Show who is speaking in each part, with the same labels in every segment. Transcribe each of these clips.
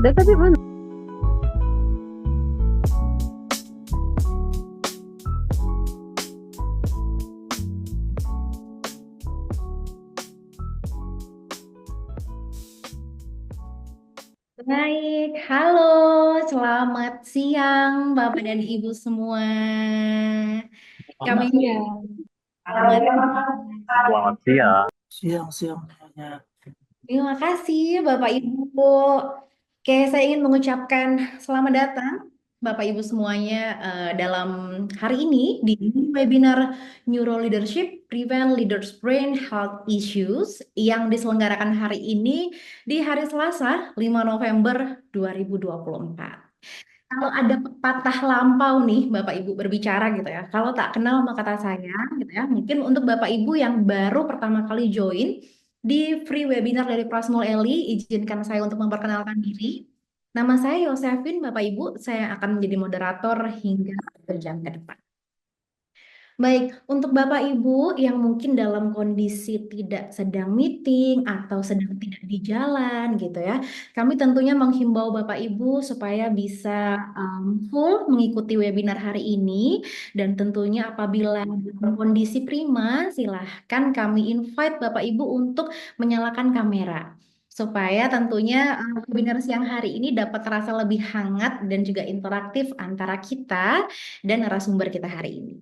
Speaker 1: Udah tapi belum.
Speaker 2: Baik, halo, selamat siang Bapak dan Ibu semua.
Speaker 1: Selamat
Speaker 2: Kami
Speaker 1: siang.
Speaker 2: selamat.
Speaker 3: Selamat siang.
Speaker 4: Siang-siang banyak.
Speaker 2: Terima kasih Bapak Ibu. Oke, saya ingin mengucapkan selamat datang Bapak Ibu semuanya dalam hari ini di webinar Neuro Leadership Prevent Leaders Brain Health Issues yang diselenggarakan hari ini di hari Selasa 5 November 2024. Kalau ada pepatah lampau nih Bapak Ibu berbicara gitu ya. Kalau tak kenal maka tak sayang gitu ya. Mungkin untuk Bapak Ibu yang baru pertama kali join di free webinar dari Prasmul Eli, izinkan saya untuk memperkenalkan diri. Nama saya Yosefin, Bapak Ibu. Saya akan menjadi moderator hingga berjam ke depan. Baik, untuk Bapak Ibu yang mungkin dalam kondisi tidak sedang meeting atau sedang tidak di jalan gitu ya, kami tentunya menghimbau Bapak Ibu supaya bisa full mengikuti webinar hari ini dan tentunya apabila dalam kondisi prima, silahkan kami invite Bapak Ibu untuk menyalakan kamera supaya tentunya webinar siang hari ini dapat terasa lebih hangat dan juga interaktif antara kita dan narasumber kita hari ini.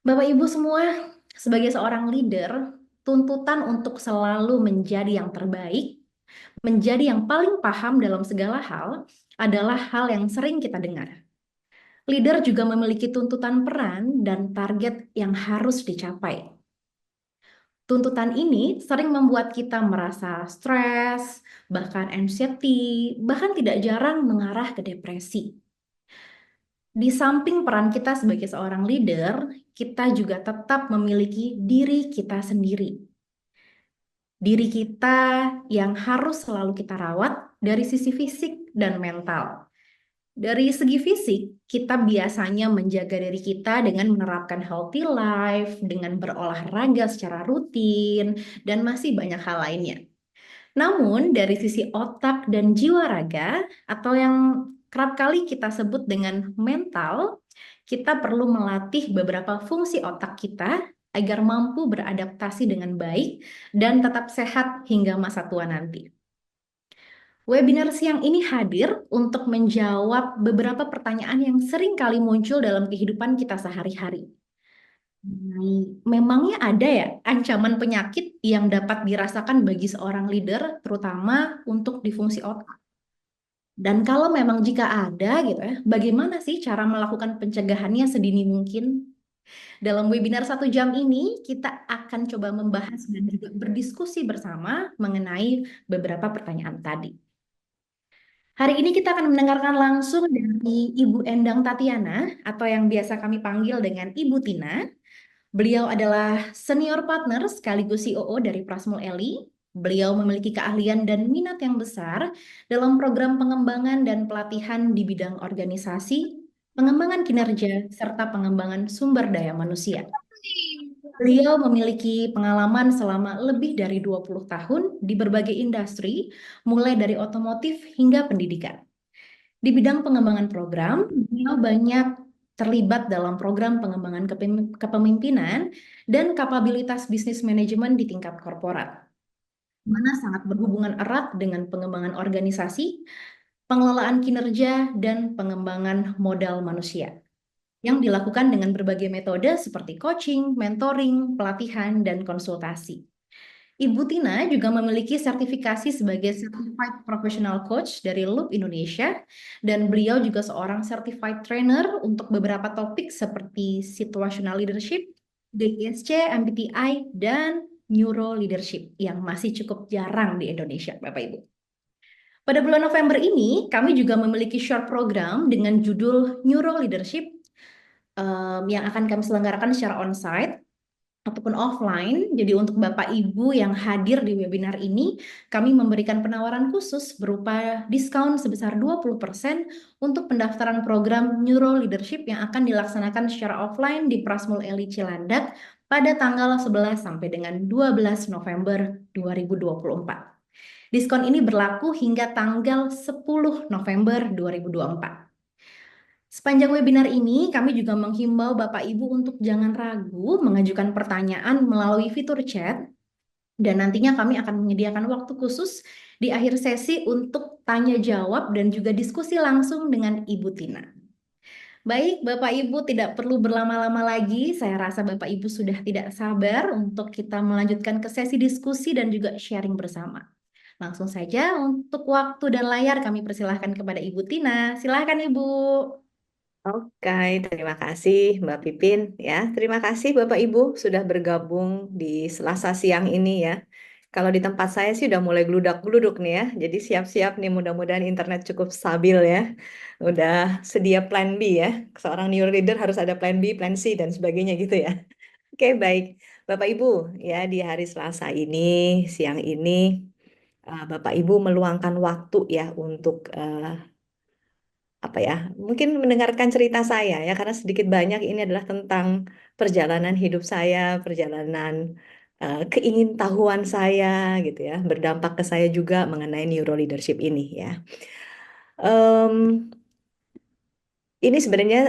Speaker 2: Bapak Ibu semua, sebagai seorang leader, tuntutan untuk selalu menjadi yang terbaik, menjadi yang paling paham dalam segala hal, adalah hal yang sering kita dengar. Leader juga memiliki tuntutan peran dan target yang harus dicapai. Tuntutan ini sering membuat kita merasa stres, bahkan anxiety, bahkan tidak jarang mengarah ke depresi. Di samping peran kita sebagai seorang leader, kita juga tetap memiliki diri kita sendiri. Diri kita yang harus selalu kita rawat dari sisi fisik dan mental. Dari segi fisik, kita biasanya menjaga diri kita dengan menerapkan healthy life, dengan berolahraga secara rutin, dan masih banyak hal lainnya. Namun, dari sisi otak dan jiwa raga, atau yang kerap kali kita sebut dengan mental, kita perlu melatih beberapa fungsi otak kita agar mampu beradaptasi dengan baik dan tetap sehat hingga masa tua nanti. Webinar siang ini hadir untuk menjawab beberapa pertanyaan yang sering kali muncul dalam kehidupan kita sehari-hari. Memangnya ada ya ancaman penyakit yang dapat dirasakan bagi seorang leader, terutama untuk di fungsi otak? Dan kalau memang jika ada gitu ya, bagaimana sih cara melakukan pencegahannya sedini mungkin? Dalam webinar 1 jam ini, kita akan coba membahas dan juga berdiskusi bersama mengenai beberapa pertanyaan tadi. Hari ini kita akan mendengarkan langsung dari Ibu Endang Tatiana, atau yang biasa kami panggil dengan Ibu Tina. Beliau adalah senior partner sekaligus COO dari Prasmul Eli. Beliau memiliki keahlian dan minat yang besar dalam program pengembangan dan pelatihan di bidang organisasi, pengembangan kinerja, serta pengembangan sumber daya manusia. Beliau memiliki pengalaman selama lebih dari 20 tahun di berbagai industri, mulai dari otomotif hingga pendidikan. Di bidang pengembangan program, beliau banyak terlibat dalam program pengembangan kepemimpinan dan kapabilitas bisnis manajemen di tingkat korporat, mana sangat berhubungan erat dengan pengembangan organisasi, pengelolaan kinerja, dan pengembangan modal manusia yang dilakukan dengan berbagai metode seperti coaching, mentoring, pelatihan, dan konsultasi. Ibu Tina juga memiliki sertifikasi sebagai Certified Professional Coach dari Loop Indonesia, dan beliau juga seorang Certified Trainer untuk beberapa topik seperti Situational Leadership, DISC, MBTI, dan Neuro Leadership yang masih cukup jarang di Indonesia, Bapak Ibu. Pada bulan November ini, kami juga memiliki short program dengan judul Neuro Leadership yang akan kami selenggarakan secara onsite ataupun offline. Jadi untuk Bapak Ibu yang hadir di webinar ini, kami memberikan penawaran khusus berupa diskon sebesar 20% untuk pendaftaran program Neuro Leadership yang akan dilaksanakan secara offline di Prasmul Eli Cilandak pada tanggal 11 sampai dengan 12 November 2024. Diskon ini berlaku hingga tanggal 10 November 2024. Sepanjang webinar ini, kami juga menghimbau Bapak Ibu untuk jangan ragu mengajukan pertanyaan melalui fitur chat, dan nantinya kami akan menyediakan waktu khusus di akhir sesi untuk tanya jawab dan juga diskusi langsung dengan Ibu Tina. Baik, Bapak Ibu tidak perlu berlama-lama lagi. Saya rasa Bapak Ibu sudah tidak sabar untuk kita melanjutkan ke sesi diskusi dan juga sharing bersama. Langsung saja untuk waktu dan layar kami persilahkan kepada Ibu Tina. Silakan Ibu.
Speaker 1: Oke, terima kasih Mbak Pipin ya. Terima kasih Bapak Ibu sudah bergabung di Selasa siang ini ya. Kalau di tempat saya sih udah mulai geludak-geluduk nih ya. Jadi siap-siap nih mudah-mudahan internet cukup stabil ya. Udah sedia plan B ya. Seorang new leader harus ada plan B, plan C dan sebagainya gitu ya. Oke, baik. Bapak Ibu ya di hari Selasa ini, siang ini Bapak Ibu meluangkan waktu ya untuk apa ya, mungkin mendengarkan cerita saya ya, karena sedikit banyak ini adalah tentang perjalanan hidup saya, perjalanan keingintahuan saya gitu ya, berdampak ke saya juga mengenai neuro leadership ini ya. Em, ini sebenarnya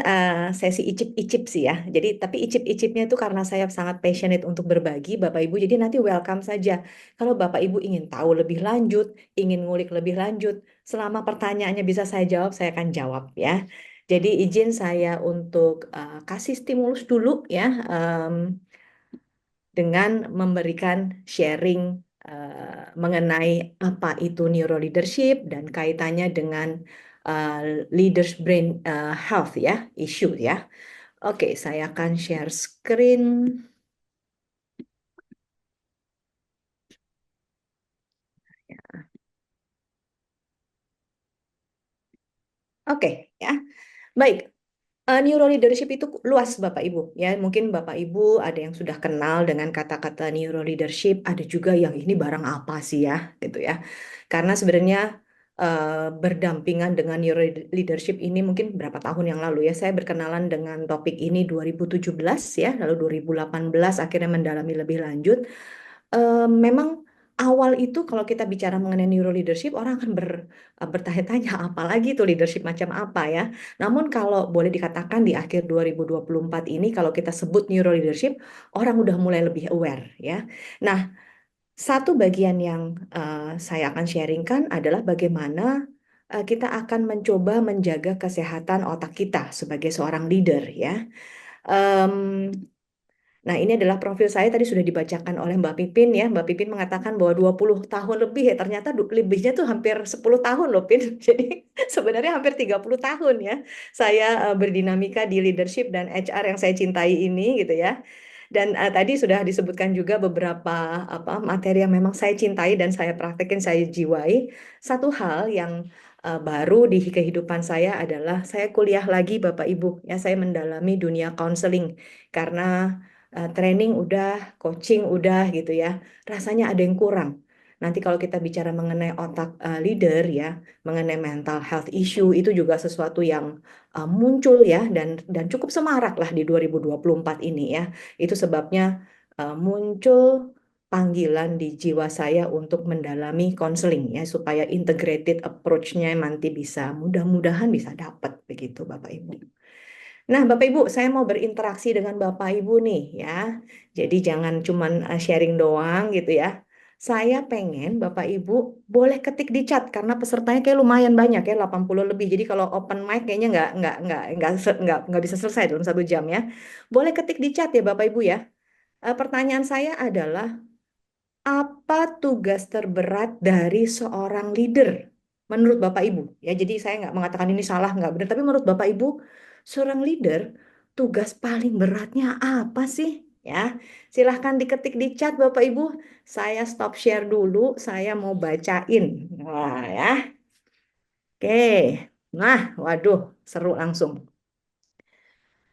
Speaker 1: sesi icip-icip sih ya. Jadi tapi icip-icipnya itu karena saya sangat passionate untuk berbagi Bapak Ibu. Jadi nanti welcome saja. Kalau Bapak Ibu ingin tahu lebih lanjut, ingin ngulik lebih lanjut, selama pertanyaannya bisa saya jawab, saya akan jawab ya. Jadi izin saya untuk kasih stimulus dulu ya, dengan memberikan sharing mengenai apa itu neuro leadership dan kaitannya dengan leaders brain health ya, issue ya. Oke, saya akan share screen. Oke, ya. Baik. Neuro leadership itu luas Bapak Ibu ya. Mungkin Bapak Ibu ada yang sudah kenal dengan kata-kata neuro leadership, ada juga yang ini barang apa sih ya gitu ya. Karena sebenarnya berdampingan dengan neuro leadership ini mungkin berapa tahun yang lalu ya saya berkenalan dengan topik ini 2017 ya, lalu 2018 akhirnya mendalami lebih lanjut. Memang awal itu kalau kita bicara mengenai neuro leadership orang akan bertanya-tanya apalagi tuh leadership macam apa ya. Namun kalau boleh dikatakan di akhir 2024 ini kalau kita sebut neuro leadership, orang udah mulai lebih aware ya. Nah, satu bagian yang saya akan sharingkan adalah bagaimana kita akan mencoba menjaga kesehatan otak kita sebagai seorang leader ya. Em, Nah, ini adalah profil saya tadi sudah dibacakan oleh Mbak Pipin ya. Mbak Pipin mengatakan bahwa 20 tahun lebih ya. Ternyata lebihnya tuh hampir 10 tahun loh, Pin. Jadi sebenarnya hampir 30 tahun ya. Saya berdinamika di leadership dan HR yang saya cintai ini gitu ya. Dan tadi sudah disebutkan juga beberapa apa materi yang memang saya cintai dan saya praktekin, saya jiwai. Satu hal yang baru di kehidupan saya adalah saya kuliah lagi Bapak Ibu. Ya, saya mendalami dunia counseling karena training udah, coaching udah gitu ya. Rasanya ada yang kurang. Nanti kalau kita bicara mengenai otak leader ya, mengenai mental health issue itu juga sesuatu yang muncul ya dan cukup semarak lah di 2024 ini ya. Itu sebabnya muncul panggilan di jiwa saya untuk mendalami konseling ya supaya integrated approach-nya nanti bisa mudah-mudahan bisa dapat begitu Bapak Ibu. Nah, Bapak Ibu, saya mau berinteraksi dengan Bapak Ibu nih ya. Jadi jangan cuman sharing doang gitu ya. Saya pengen Bapak Ibu boleh ketik di chat karena pesertanya kayak lumayan banyak ya, 80 lebih. Jadi kalau open mic kayaknya nggak bisa selesai dalam 1 jam ya. Boleh ketik di chat ya Bapak Ibu ya. Pertanyaan saya adalah apa tugas terberat dari seorang leader menurut Bapak Ibu? Ya, jadi saya nggak mengatakan ini salah, nggak benar, tapi menurut Bapak Ibu, seorang leader tugas paling beratnya apa sih? Ya, silahkan diketik di chat Bapak Ibu. Saya stop share dulu, saya mau bacain. Wah ya, oke. Nah, waduh, seru langsung.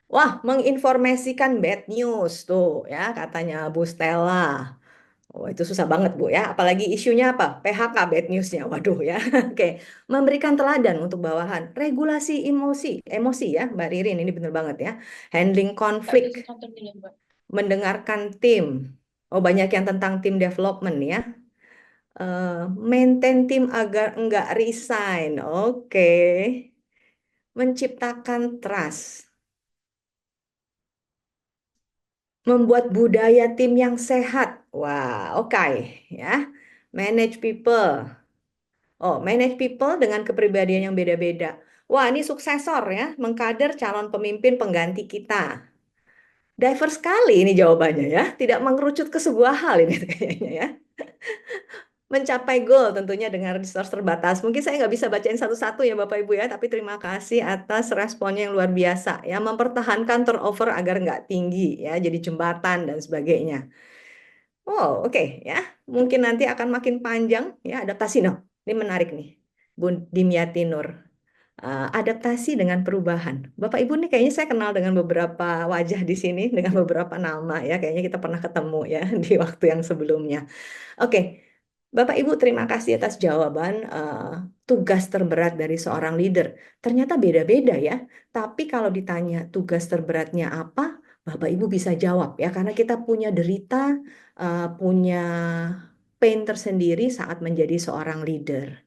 Speaker 1: Wah, menginformasikan bad news tuh ya katanya Bu Stella. Oh, itu susah banget, Bu ya. Apalagi isunya apa? PHK bad newsnya. Waduh ya. Oke. Memberikan teladan untuk bawahan. Regulasi emosi. Emosi ya, Mbak Ririn. Ini bener banget ya. Handling konflik. Mendengarkan tim. Oh, banyak yang tentang tim development ya. Maintain tim agar enggak resign. Oke. Menciptakan trust. Membuat budaya tim yang sehat. Wah, oke ya. Manage people. Oh, manage people dengan kepribadian yang beda-beda. Wah, ini suksesor ya, mengkader calon pemimpin pengganti kita. Diverse sekali ini jawabannya ya. Tidak mengerucut ke sebuah hal ini kayaknya ya. Mencapai goal tentunya dengan resource terbatas. Mungkin saya nggak bisa bacain satu-satu ya Bapak Ibu ya, tapi terima kasih atas responnya yang luar biasa ya. Mempertahankan turnover agar nggak tinggi ya, jadi jembatan dan sebagainya. Oh, oke ya. Mungkin nanti akan makin panjang ya adaptasi. No, ini menarik nih. Bu Dimyati Nur. Adaptasi dengan perubahan. Bapak Ibu nih kayaknya saya kenal dengan beberapa wajah di sini, dengan beberapa nama ya. Kayaknya kita pernah ketemu ya di waktu yang sebelumnya. Oke, Bapak Ibu terima kasih atas jawaban tugas terberat dari seorang leader. Ternyata beda-beda ya. Tapi kalau ditanya tugas terberatnya apa, Bapak Ibu bisa jawab ya. Karena kita punya derita, punya pain tersendiri saat menjadi seorang leader.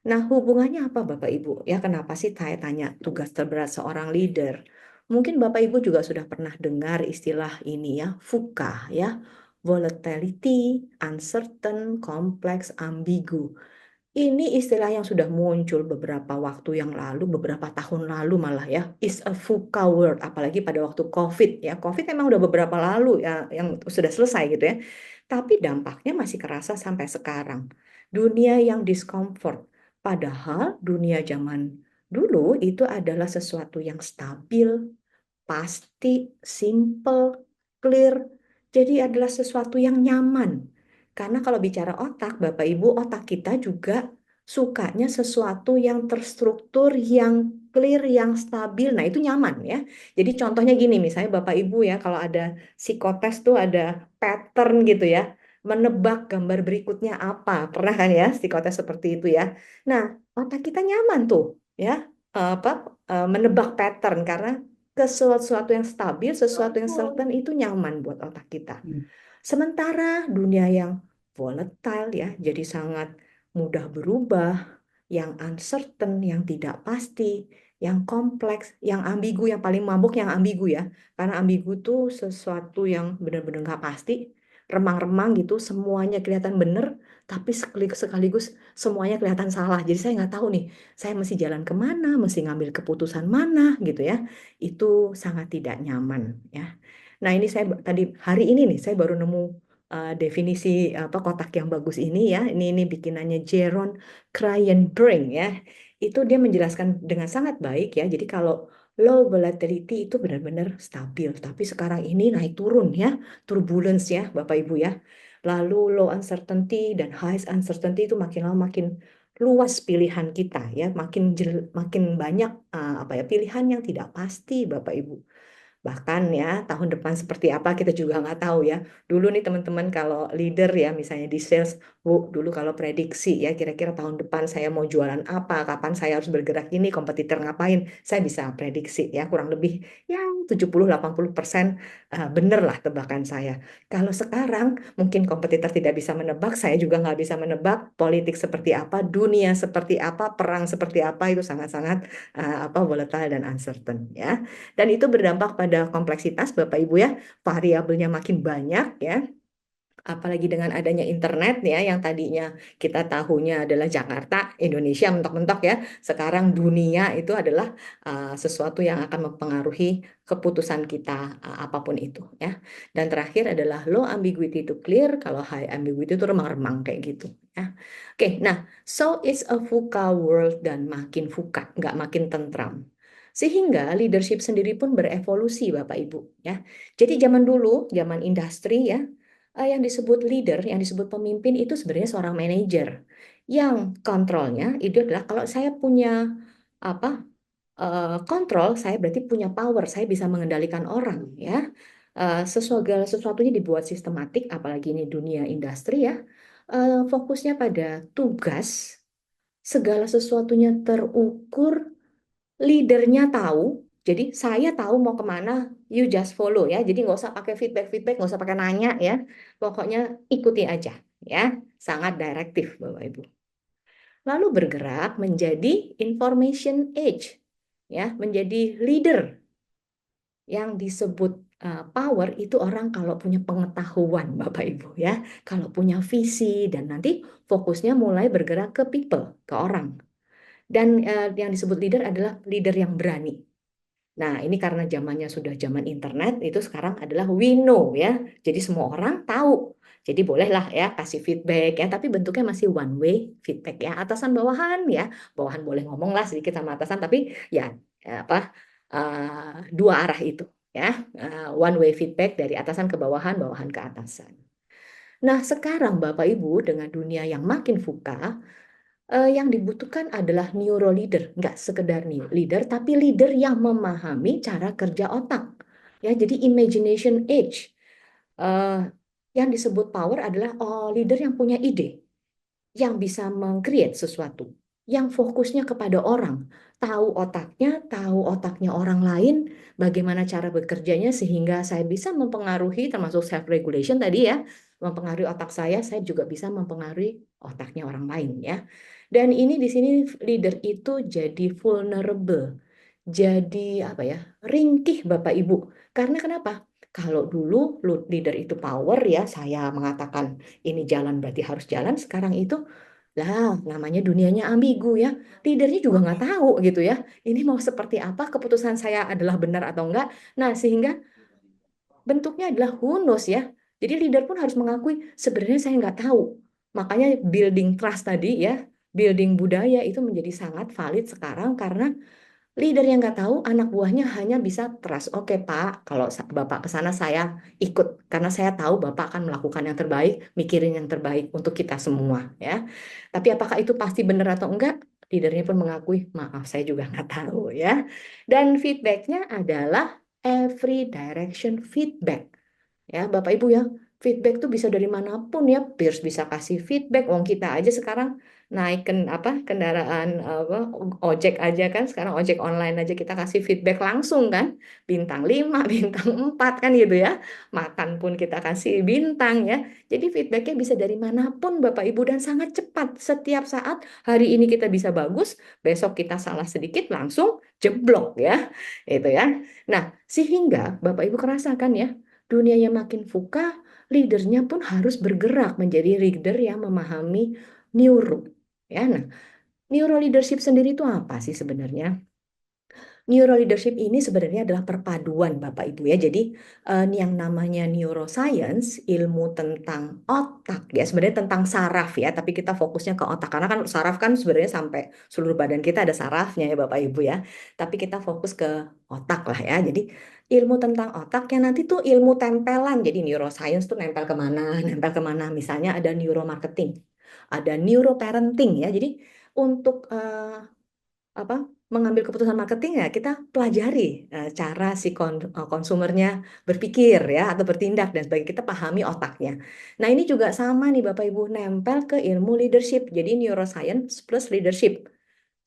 Speaker 1: Nah, hubungannya apa Bapak Ibu? Ya, kenapa sih saya tanya tugas terberat seorang leader? Mungkin Bapak Ibu juga sudah pernah dengar istilah ini ya, VUCA ya. Volatility, uncertain, complex, ambigu. Ini istilah yang sudah muncul beberapa waktu yang lalu, beberapa tahun lalu malah ya. Is a VUCA word, apalagi pada waktu COVID ya. COVID memang udah beberapa lalu ya, yang sudah selesai gitu ya. Tapi dampaknya masih kerasa sampai sekarang. Dunia yang discomfort. Padahal dunia zaman dulu itu adalah sesuatu yang stabil, pasti, simple, clear. Jadi adalah sesuatu yang nyaman. Karena kalau bicara otak, Bapak Ibu, otak kita juga sukanya sesuatu yang terstruktur, yang clear, yang stabil. Nah, itu nyaman ya. Jadi contohnya gini, misalnya Bapak Ibu ya, kalau ada psikotes tuh ada pattern gitu ya. Menebak gambar berikutnya apa. Pernah kan ya psikotes seperti itu ya. Nah, otak kita nyaman tuh ya. Apa menebak pattern karena ke sesuatu yang stabil, sesuatu yang certain itu nyaman buat otak kita. Sementara dunia yang volatile ya, jadi sangat mudah berubah, yang uncertain, yang tidak pasti, yang kompleks, yang ambigu, yang paling mabuk yang ambigu ya. Karena ambigu itu sesuatu yang benar-benar nggak pasti, remang-remang gitu, semuanya kelihatan benar, tapi sekaligus semuanya kelihatan salah. Jadi saya nggak tahu nih, saya mesti jalan kemana, mesti ngambil keputusan mana gitu ya. Itu sangat tidak nyaman ya. Nah, ini saya tadi hari ini nih saya baru nemu definisi apa kotak yang bagus ini ya. Ini bikinannya Jeroen Kruijenbrink ya. Itu dia menjelaskan dengan sangat baik ya. Jadi kalau low volatility itu benar-benar stabil, tapi sekarang ini naik turun ya, turbulence ya, Bapak Ibu ya. Lalu low uncertainty dan high uncertainty itu makin lama makin luas pilihan kita ya, makin banyak apa ya pilihan yang tidak pasti, Bapak Ibu. Bahkan ya tahun depan seperti apa kita juga nggak tahu ya. Dulu nih teman-teman kalau leader ya misalnya di sales, Bu, dulu kalau prediksi ya kira-kira tahun depan saya mau jualan apa, kapan saya harus bergerak ini, kompetitor ngapain, saya bisa prediksi ya kurang lebih ya 70-80% bener lah tebakan saya. Kalau sekarang mungkin kompetitor tidak bisa menebak, saya juga nggak bisa menebak politik seperti apa, dunia seperti apa, perang seperti apa itu sangat-sangat apa volatile dan uncertain ya. Dan itu berdampak pada kompleksitas Bapak Ibu ya, variabelnya makin banyak ya. Apalagi dengan adanya internet ya, yang tadinya kita tahunya adalah Jakarta, Indonesia mentok-mentok ya. Sekarang dunia itu adalah sesuatu yang akan mempengaruhi keputusan kita apapun itu ya. Dan terakhir adalah low ambiguity to clear, kalau high ambiguity itu remang-remang kayak gitu ya. Oke, nah so it's a VUCA world dan makin VUCA, nggak makin tentram. Sehingga leadership sendiri pun berevolusi Bapak Ibu ya. Jadi zaman dulu, zaman industri ya, yang disebut leader, yang disebut pemimpin itu sebenarnya seorang manajer yang kontrolnya itu adalah kalau saya punya apa kontrol, saya berarti punya power, saya bisa mengendalikan orang ya. Sesuatunya dibuat sistematik, apalagi ini dunia industri ya. Fokusnya pada tugas, segala sesuatunya terukur, leadernya tahu, jadi saya tahu mau kemana, you just follow ya. Jadi nggak usah pakai feedback, nggak usah pakai nanya ya. Pokoknya ikuti aja. ya, sangat direktif Bapak Ibu. Lalu bergerak menjadi information age, ya, menjadi leader. Yang disebut power itu orang kalau punya pengetahuan Bapak Ibu ya, kalau punya visi dan nanti fokusnya mulai bergerak ke people, ke orang. Dan yang disebut leader adalah leader yang berani. Nah, ini karena zamannya sudah zaman internet, itu sekarang adalah we know ya. Jadi semua orang tahu. Jadi bolehlah ya kasih feedback ya, tapi bentuknya masih one way feedback ya, atasan bawahan ya. Bawahan boleh ngomong lah sedikit sama atasan, tapi ya apa dua arah itu ya. One way feedback dari atasan ke bawahan, bawahan ke atasan. Nah, sekarang Bapak Ibu dengan dunia yang makin VUCA, yang dibutuhkan adalah neuro leader, nggak sekedar leader, tapi leader yang memahami cara kerja otak. Ya, jadi imagination age. Eh, yang disebut power adalah leader yang punya ide, yang bisa meng-create sesuatu, yang fokusnya kepada orang, tahu otaknya orang lain, bagaimana cara bekerjanya sehingga saya bisa mempengaruhi, termasuk self regulation tadi ya, mempengaruhi otak saya juga bisa mempengaruhi otaknya orang lain ya. Dan ini di sini leader itu jadi vulnerable, jadi apa ya, ringkih Bapak Ibu. Karena kenapa? Kalau dulu leader itu power ya, saya mengatakan ini jalan berarti harus jalan. Sekarang itu lah namanya dunianya ambigu ya. Leadernya juga nggak tahu gitu ya. Ini mau seperti apa, keputusan saya adalah benar atau enggak. Nah, sehingga bentuknya adalah who knows ya. Jadi leader pun harus mengakui sebenarnya saya nggak tahu. Makanya building trust tadi ya, building budaya itu menjadi sangat valid sekarang karena leader yang nggak tahu, anak buahnya hanya bisa trust. Oke Pak, kalau Bapak ke sana saya ikut karena saya tahu Bapak akan melakukan yang terbaik, mikirin yang terbaik untuk kita semua ya. Tapi apakah itu pasti benar atau enggak? Leadernya pun mengakui, maaf saya juga nggak tahu ya. Dan feedbacknya adalah every direction feedback. Ya, Bapak Ibu ya, feedback tuh bisa dari manapun ya. Peers bisa kasih feedback. Wong kita aja sekarang naik kendaraan apa ojek aja kan, sekarang ojek online aja kita kasih feedback langsung kan. Bintang 5 bintang 4 kan gitu ya. Makan pun kita kasih bintang ya. Jadi feedbacknya bisa dari manapun Bapak Ibu dan sangat cepat. Setiap saat hari ini kita bisa bagus, besok kita salah sedikit langsung jeblok ya. Itu ya. Nah, sehingga Bapak Ibu kerasakan ya, dunianya makin VUCA, leadernya pun harus bergerak menjadi leader yang memahami neuro. Ya, nah, neuro leadership sendiri itu apa sih sebenarnya? Neuro leadership ini sebenarnya adalah perpaduan Bapak Ibu ya. Jadi yang namanya neuroscience, ilmu tentang otak ya, sebenarnya tentang saraf ya, tapi kita fokusnya ke otak karena kan saraf kan sebenarnya sampai seluruh badan kita ada sarafnya ya Bapak Ibu ya. Tapi kita fokus ke otak lah ya. Jadi ilmu tentang otak yang nanti tuh ilmu tempelan. Jadi neuroscience tuh nempel kemana, nempel kemana. Misalnya ada neuromarketing, ada neuroparenting ya. Jadi untuk apa mengambil keputusan marketing ya kita pelajari cara si konsumernya berpikir ya atau bertindak dan sebagainya kita pahami otaknya. Nah ini juga sama nih Bapak Ibu nempel ke ilmu leadership jadi neuroscience plus leadership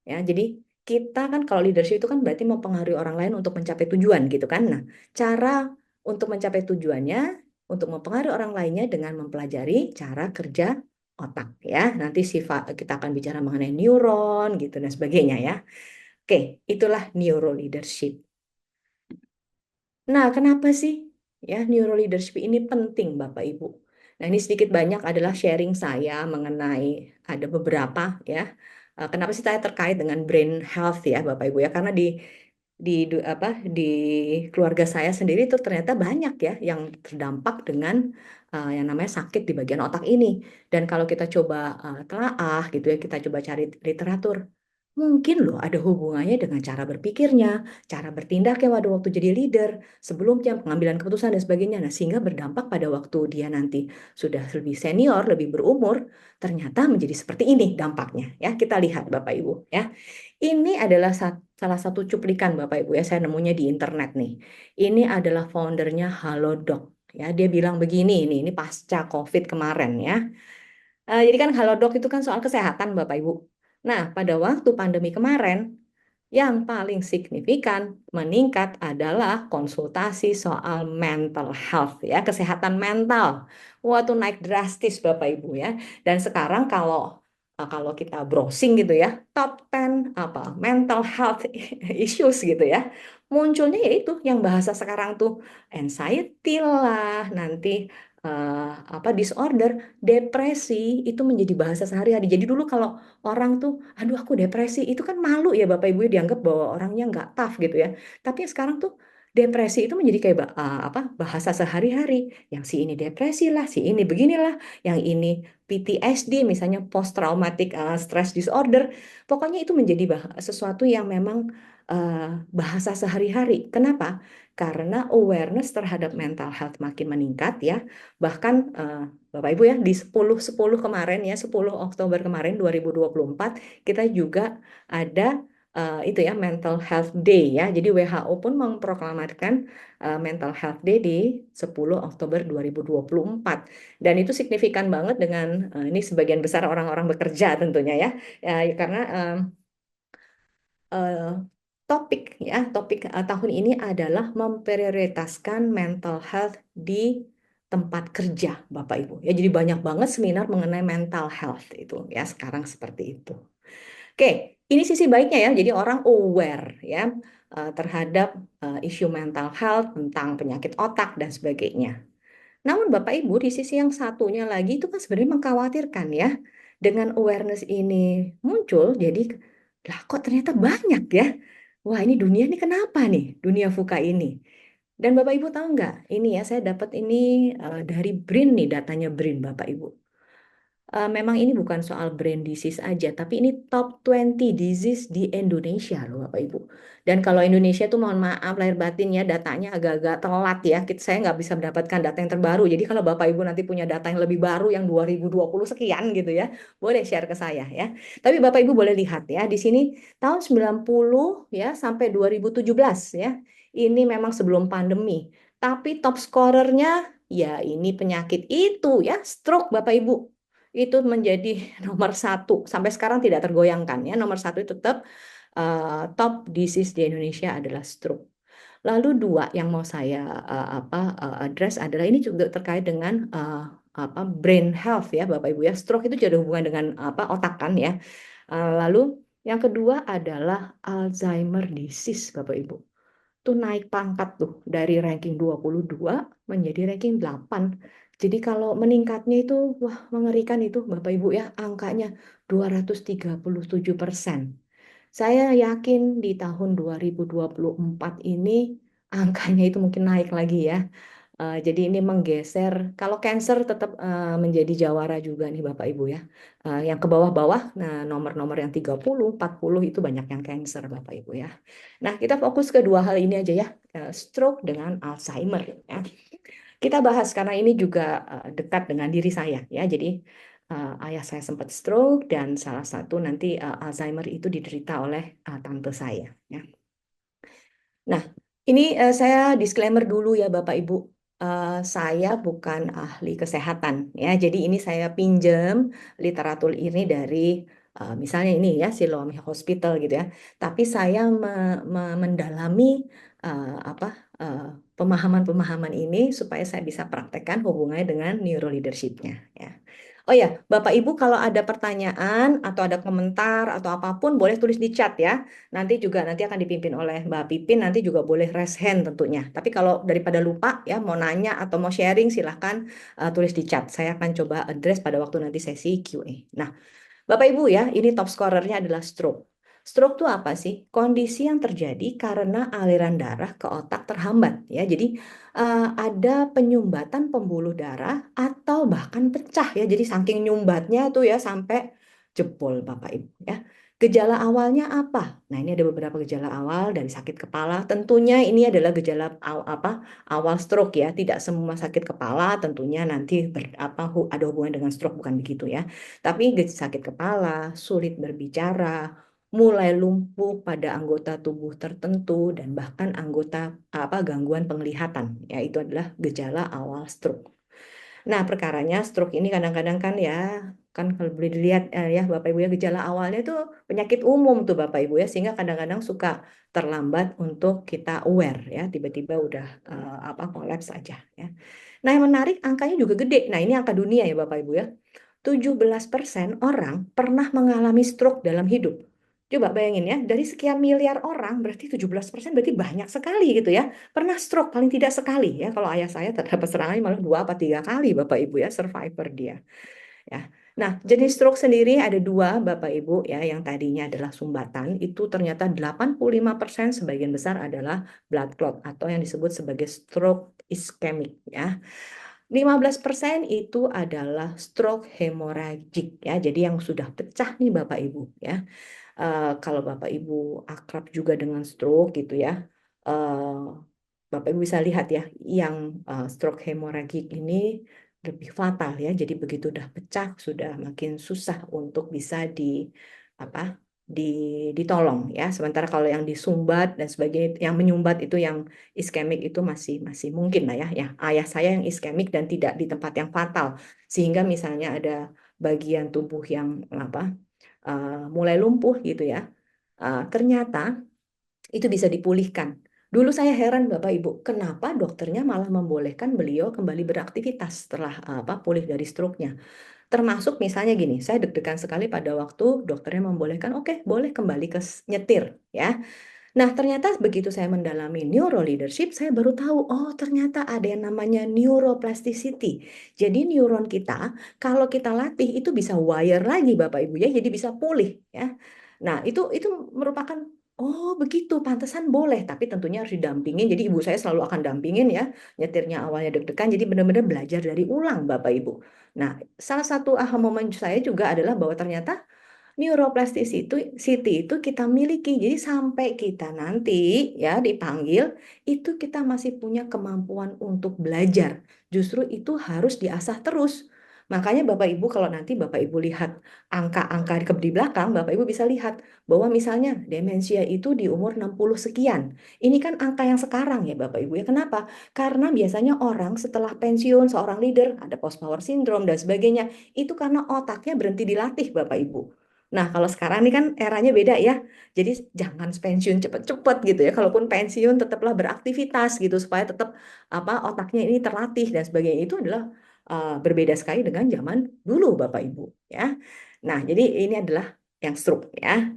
Speaker 1: ya jadi kita kan kalau leadership itu kan berarti mempengaruhi orang lain untuk mencapai tujuan gitu kan. Nah cara untuk mencapai tujuannya untuk mempengaruhi orang lainnya dengan mempelajari cara kerja otak ya nanti sifat kita akan bicara mengenai neuron gitu dan sebagainya ya. Oke, itulah neuro leadership. Nah, kenapa sih ya neuro leadership ini penting, Bapak Ibu? Nah, ini sedikit banyak adalah sharing saya mengenai ada beberapa ya. Kenapa sih saya terkait dengan brain health ya, Bapak Ibu ya? Karena di keluarga saya sendiri itu ternyata banyak ya yang terdampak dengan yang namanya sakit di bagian otak ini. Dan kalau kita coba telaah gitu ya, kita coba cari literatur. Mungkin loh ada hubungannya dengan cara berpikirnya, cara bertindaknya pada waktu jadi leader, sebelumnya pengambilan keputusan dan sebagainya. Nah, sehingga berdampak pada waktu dia nanti sudah lebih senior, lebih berumur, ternyata menjadi seperti ini dampaknya. Ya, kita lihat Bapak Ibu ya. Ini adalah salah satu cuplikan Bapak Ibu ya, saya nemunya di internet nih. Ini adalah foundernya Halodoc. Ya, dia bilang begini ini pasca COVID kemarin ya. Jadi kan Halodoc itu kan soal kesehatan Bapak Ibu. Nah, pada waktu pandemi kemarin, Yang paling signifikan meningkat adalah konsultasi soal mental health ya, kesehatan mental. Wah, tuh naik drastis Bapak Ibu ya. Dan sekarang kalau kita browsing gitu ya, top 10 apa mental health issues gitu ya. Munculnya yaitu yang bahasa sekarang tuh anxiety lah, nanti disorder, depresi itu menjadi bahasa sehari-hari. Jadi dulu kalau orang tuh, aduh aku depresi, itu kan malu ya Bapak Ibu ya, dianggap bahwa orangnya nggak tough gitu ya. Tapi sekarang tuh depresi itu menjadi kayak bahasa sehari-hari. Yang si ini depresi lah, si ini beginilah, yang ini PTSD misalnya post traumatic stress disorder. Pokoknya itu menjadi sesuatu yang memang bahasa sehari-hari. Kenapa? Karena awareness terhadap mental health makin meningkat ya. Bahkan Bapak Ibu ya, di 10-10 kemarin ya, 10 Oktober kemarin 2024 kita juga ada itu ya Mental Health Day ya. Jadi WHO pun memproklamirkan Mental Health Day di 10 Oktober 2024. Dan itu signifikan banget dengan ini sebagian besar orang-orang bekerja tentunya ya. Karena eh, topik tahun ini adalah memprioritaskan mental health di tempat kerja, Bapak Ibu. Ya, jadi banyak banget seminar mengenai mental health itu ya sekarang seperti itu. Oke, ini sisi baiknya ya. Jadi orang aware ya terhadap isu mental health tentang penyakit otak dan sebagainya. Namun Bapak Ibu di sisi yang satunya lagi itu kan sebenarnya mengkhawatirkan ya. Dengan awareness ini muncul, jadi lah kok ternyata banyak ya. Wah ini dunia ini kenapa nih, dunia VUCA ini. Dan Bapak Ibu tahu nggak, ini ya saya dapat ini dari BRIN nih, datanya BRIN Bapak Ibu. Memang ini bukan soal brain disease aja, tapi ini top 20 disease di Indonesia loh Bapak Ibu. Dan kalau Indonesia tuh mohon maaf lahir batin ya datanya agak-agak telat ya. Saya nggak bisa mendapatkan data yang terbaru. Jadi kalau Bapak Ibu nanti punya data yang lebih baru yang 2020 sekian gitu ya, boleh share ke saya ya. Tapi Bapak Ibu boleh lihat ya di sini tahun 90 ya sampai 2017 ya. Ini memang sebelum pandemi. Tapi top scorernya ya ini penyakit itu ya, stroke Bapak Ibu itu menjadi nomor satu sampai sekarang tidak tergoyangkan ya, nomor satu itu tetap top disease di Indonesia adalah stroke. Lalu dua yang mau saya address adalah ini juga terkait dengan brain health ya Bapak Ibu ya. Stroke itu juga ada hubungan dengan otak kan ya. Lalu yang kedua adalah Alzheimer disease Bapak Ibu tuh naik pangkat tuh dari ranking 22 menjadi ranking 8. Jadi kalau meningkatnya itu wah mengerikan itu Bapak Ibu ya angkanya 237%. Saya yakin di tahun 2024 ini angkanya itu mungkin naik lagi ya. Jadi ini menggeser, kalau cancer tetap menjadi jawara juga nih Bapak Ibu ya. Yang ke bawah-bawah, nah nomor-nomor yang 30, 40 itu banyak yang cancer Bapak Ibu ya. Nah kita fokus ke dua hal ini aja ya, stroke dengan Alzheimer ya. Kita bahas karena ini juga dekat dengan diri saya ya. Jadi ayah saya sempat stroke dan salah satu nanti Alzheimer itu diderita oleh tante saya ya. Nah, ini saya disclaimer dulu ya Bapak Ibu. Saya bukan ahli kesehatan ya. Jadi ini saya pinjam literatur ini dari misalnya ini ya Siloam Hospital gitu ya. Tapi saya mendalami eh, apa eh, pemahaman-pemahaman ini supaya saya bisa praktekkan hubungannya dengan neuroleadership-nya ya. Oh ya, Bapak Ibu kalau ada pertanyaan atau ada komentar atau apapun boleh tulis di chat ya. Nanti akan dipimpin oleh Mbak Pipin, nanti juga boleh raise hand tentunya. Tapi kalau daripada lupa ya mau nanya atau mau sharing silahkan tulis di chat. Saya akan coba address pada waktu nanti sesi Q&A. Nah, Bapak Ibu ya, ini top scorernya adalah stroke. Stroke itu apa sih? Kondisi yang terjadi karena aliran darah ke otak terhambat ya. Jadi ada penyumbatan pembuluh darah atau bahkan pecah ya. Jadi saking nyumbatnya tuh ya sampai jebol Bapak Ibu ya. Gejala awalnya apa? Nah, ini ada beberapa gejala awal dari sakit kepala. Tentunya ini adalah gejala awal stroke ya. Tidak semua sakit kepala tentunya nanti ada hubungan dengan stroke bukan begitu ya. Tapi sakit kepala, sulit berbicara, mulai lumpuh pada anggota tubuh tertentu dan bahkan gangguan penglihatan. Ya, itu adalah gejala awal stroke. Nah, perkaranya stroke ini kadang-kadang kan ya, kan kalau boleh dilihat ya Bapak Ibu ya, gejala awalnya itu penyakit umum tuh Bapak Ibu ya, sehingga kadang-kadang suka terlambat untuk kita aware ya, tiba-tiba udah kolaps aja ya. Nah, yang menarik angkanya juga gede. Nah, ini angka dunia ya Bapak Ibu ya. 17% orang pernah mengalami stroke dalam hidup. Coba bayangin ya, dari sekian miliar orang berarti 17% berarti banyak sekali gitu ya. Pernah stroke paling tidak sekali ya. Kalau ayah saya terdapat serangan malah 2 atau 3 kali Bapak Ibu ya, survivor dia ya. Nah, jenis stroke sendiri ada 2 Bapak Ibu ya, yang tadinya adalah sumbatan itu ternyata 85% sebagian besar adalah blood clot atau yang disebut sebagai stroke ischemic ya. 15% itu adalah stroke hemoragik ya. Jadi yang sudah pecah nih Bapak Ibu ya. Kalau Bapak Ibu akrab juga dengan stroke gitu ya. eh, Bapak Ibu bisa lihat ya, yang stroke hemoragik ini lebih fatal ya. Jadi begitu udah pecah sudah makin susah untuk bisa apa di ditolong ya. Sementara kalau yang disumbat dan sebagainya, yang menyumbat itu yang iskemik itu masih masih mungkin lah ya. Ya, ayah saya yang iskemik dan tidak di tempat yang fatal, sehingga misalnya ada bagian tubuh yang mulai lumpuh gitu ya. Ternyata itu bisa dipulihkan. Dulu saya heran Bapak Ibu, kenapa dokternya malah membolehkan beliau kembali beraktivitas setelah pulih dari stroke-nya. Termasuk misalnya gini, saya deg-degan sekali pada waktu dokternya membolehkan, oke, boleh kembali ke nyetir ya. Nah, ternyata begitu saya mendalami neuroleadership, saya baru tahu, oh ternyata ada yang namanya neuroplasticity. Jadi neuron kita, kalau kita latih itu bisa wire lagi Bapak Ibu ya, jadi bisa pulih ya. Nah, itu merupakan, oh begitu, pantesan boleh, tapi tentunya harus didampingin. Jadi ibu saya selalu akan dampingin ya, nyetirnya awalnya deg-degan, jadi benar-benar belajar dari ulang Bapak Ibu. Nah, salah satu aha moment saya juga adalah bahwa ternyata neuroplasticity itu kita miliki. Jadi sampai kita nanti ya dipanggil, itu kita masih punya kemampuan untuk belajar. Justru itu harus diasah terus. Makanya Bapak Ibu kalau nanti Bapak Ibu lihat angka-angka di belakang, Bapak Ibu bisa lihat bahwa misalnya demensia itu di umur 60 sekian. Ini kan angka yang sekarang ya Bapak Ibu ya. Kenapa? Karena biasanya orang setelah pensiun, seorang leader, ada post power syndrome dan sebagainya, itu karena otaknya berhenti dilatih Bapak Ibu. Nah, kalau sekarang ini kan eranya beda ya. Jadi jangan pensiun cepet-cepet gitu ya. Kalaupun pensiun tetaplah beraktivitas gitu supaya tetap otaknya ini terlatih dan sebagainya. Itu adalah berbeda sekali dengan zaman dulu Bapak Ibu ya. Nah, jadi ini adalah yang stroke ya.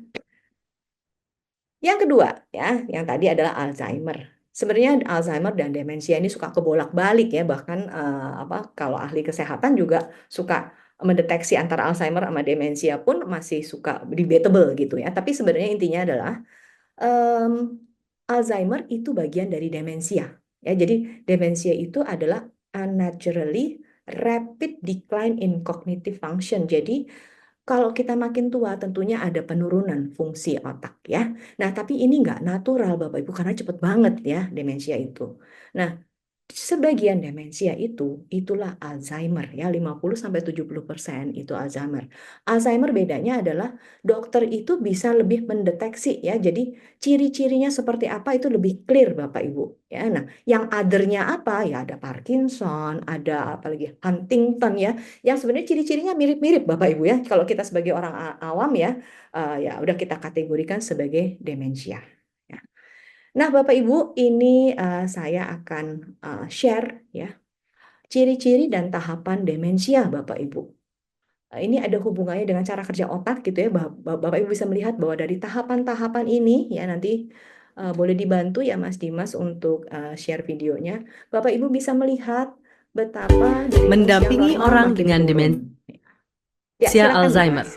Speaker 1: Yang kedua ya, yang tadi adalah Alzheimer. Sebenarnya Alzheimer dan demensia ini suka kebolak-balik ya, bahkan kalau ahli kesehatan juga suka mendeteksi antara Alzheimer sama demensia pun masih suka debatable gitu ya. Tapi sebenarnya intinya adalah em, Alzheimer itu bagian dari demensia. Ya, jadi demensia itu adalah unnaturally rapid decline in cognitive function. Jadi kalau kita makin tua tentunya ada penurunan fungsi otak ya. Nah, tapi ini nggak natural Bapak Ibu karena cepet banget ya demensia itu. Nah, sebagian demensia itulah Alzheimer ya, 50-70% itu Alzheimer. Alzheimer bedanya adalah dokter itu bisa lebih mendeteksi ya. Jadi ciri-cirinya seperti apa itu lebih clear Bapak Ibu ya. Nah, yang other-nya apa? Ya ada Parkinson, ada apalagi Huntington ya. Yang sebenarnya ciri-cirinya mirip-mirip Bapak Ibu ya. Kalau kita sebagai orang awam ya, ya udah kita kategorikan sebagai demensia. Ya. Nah, Bapak Ibu, ini saya akan share ya ciri-ciri dan tahapan demensia, Bapak Ibu. Ini ada hubungannya dengan cara kerja otak gitu ya. Bapak Ibu bisa melihat bahwa dari tahapan-tahapan ini ya nanti boleh dibantu ya Mas Dimas untuk share videonya. Bapak Ibu bisa melihat betapa dari usia
Speaker 5: Mendampingi
Speaker 1: normal
Speaker 5: orang
Speaker 1: makin
Speaker 5: dengan
Speaker 1: turun. Ya,
Speaker 5: demensia
Speaker 1: silakan,
Speaker 5: Alzheimer.
Speaker 1: Mas.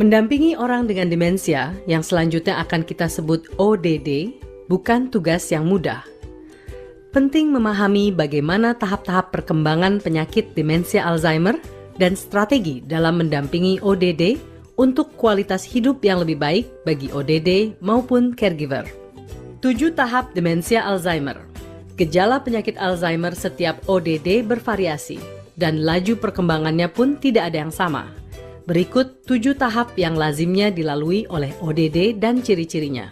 Speaker 5: Mendampingi orang dengan demensia yang selanjutnya akan kita sebut ODD bukan tugas yang mudah. Penting memahami bagaimana tahap-tahap perkembangan penyakit demensia Alzheimer dan strategi dalam mendampingi ODD untuk kualitas hidup yang lebih baik bagi ODD maupun caregiver. 7 tahap demensia Alzheimer. Gejala penyakit Alzheimer setiap ODD bervariasi dan laju perkembangannya pun tidak ada yang sama. Berikut 7 tahap yang lazimnya dilalui oleh ODD dan ciri-cirinya.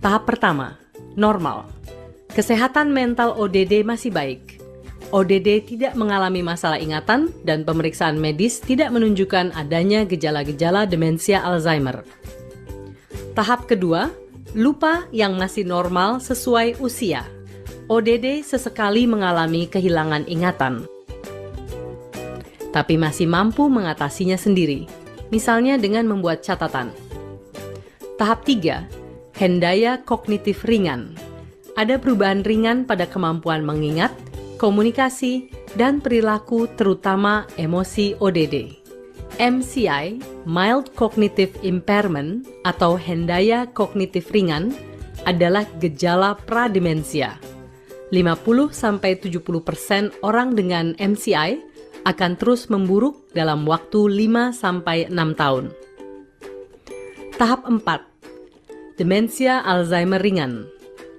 Speaker 5: Tahap pertama, normal. Kesehatan mental ODD masih baik. ODD tidak mengalami masalah ingatan dan pemeriksaan medis tidak menunjukkan adanya gejala-gejala demensia Alzheimer. Tahap kedua, lupa yang masih normal sesuai usia. ODD sesekali mengalami kehilangan ingatan, tapi masih mampu mengatasinya sendiri, misalnya dengan membuat catatan. Tahap 3, hendaya kognitif ringan. Ada perubahan ringan pada kemampuan mengingat, komunikasi, dan perilaku terutama emosi ODD. MCI, Mild Cognitive Impairment atau hendaya kognitif ringan, adalah gejala prademensia. 50-70% orang dengan MCI akan terus memburuk dalam waktu 5-6 tahun. Tahap 4, demensia Alzheimer ringan,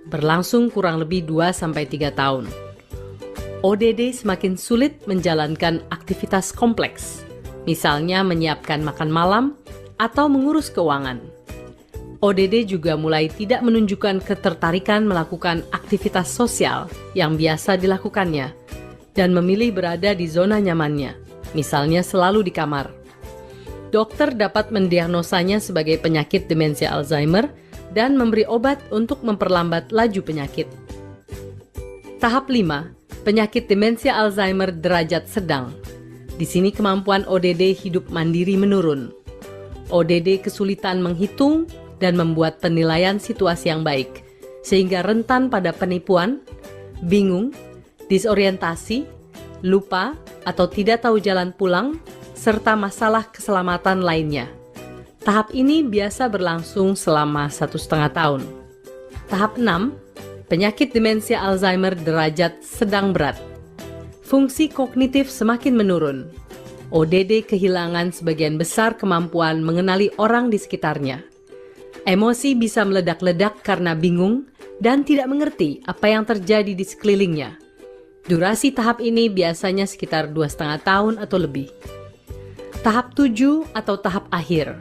Speaker 5: berlangsung kurang lebih 2-3 tahun. ODD semakin sulit menjalankan aktivitas kompleks, misalnya menyiapkan makan malam atau mengurus keuangan. ODD juga mulai tidak menunjukkan ketertarikan melakukan aktivitas sosial yang biasa dilakukannya dan memilih berada di zona nyamannya, misalnya selalu di kamar. Dokter dapat mendiagnosanya sebagai penyakit demensia Alzheimer dan memberi obat untuk memperlambat laju penyakit. Tahap 5, penyakit demensia Alzheimer derajat sedang. Di sini kemampuan ODD hidup mandiri menurun. ODD kesulitan menghitung dan membuat penilaian situasi yang baik, sehingga rentan pada penipuan, bingung, disorientasi, lupa atau tidak tahu jalan pulang, serta masalah keselamatan lainnya. Tahap ini biasa berlangsung selama 1,5 tahun. Tahap 6, penyakit demensia Alzheimer derajat sedang berat. Fungsi kognitif semakin menurun. ODD kehilangan sebagian besar kemampuan mengenali orang di sekitarnya. Emosi bisa meledak-ledak karena bingung dan tidak mengerti apa yang terjadi di sekelilingnya. Durasi tahap ini biasanya sekitar 2,5 tahun atau lebih. Tahap 7 atau tahap akhir.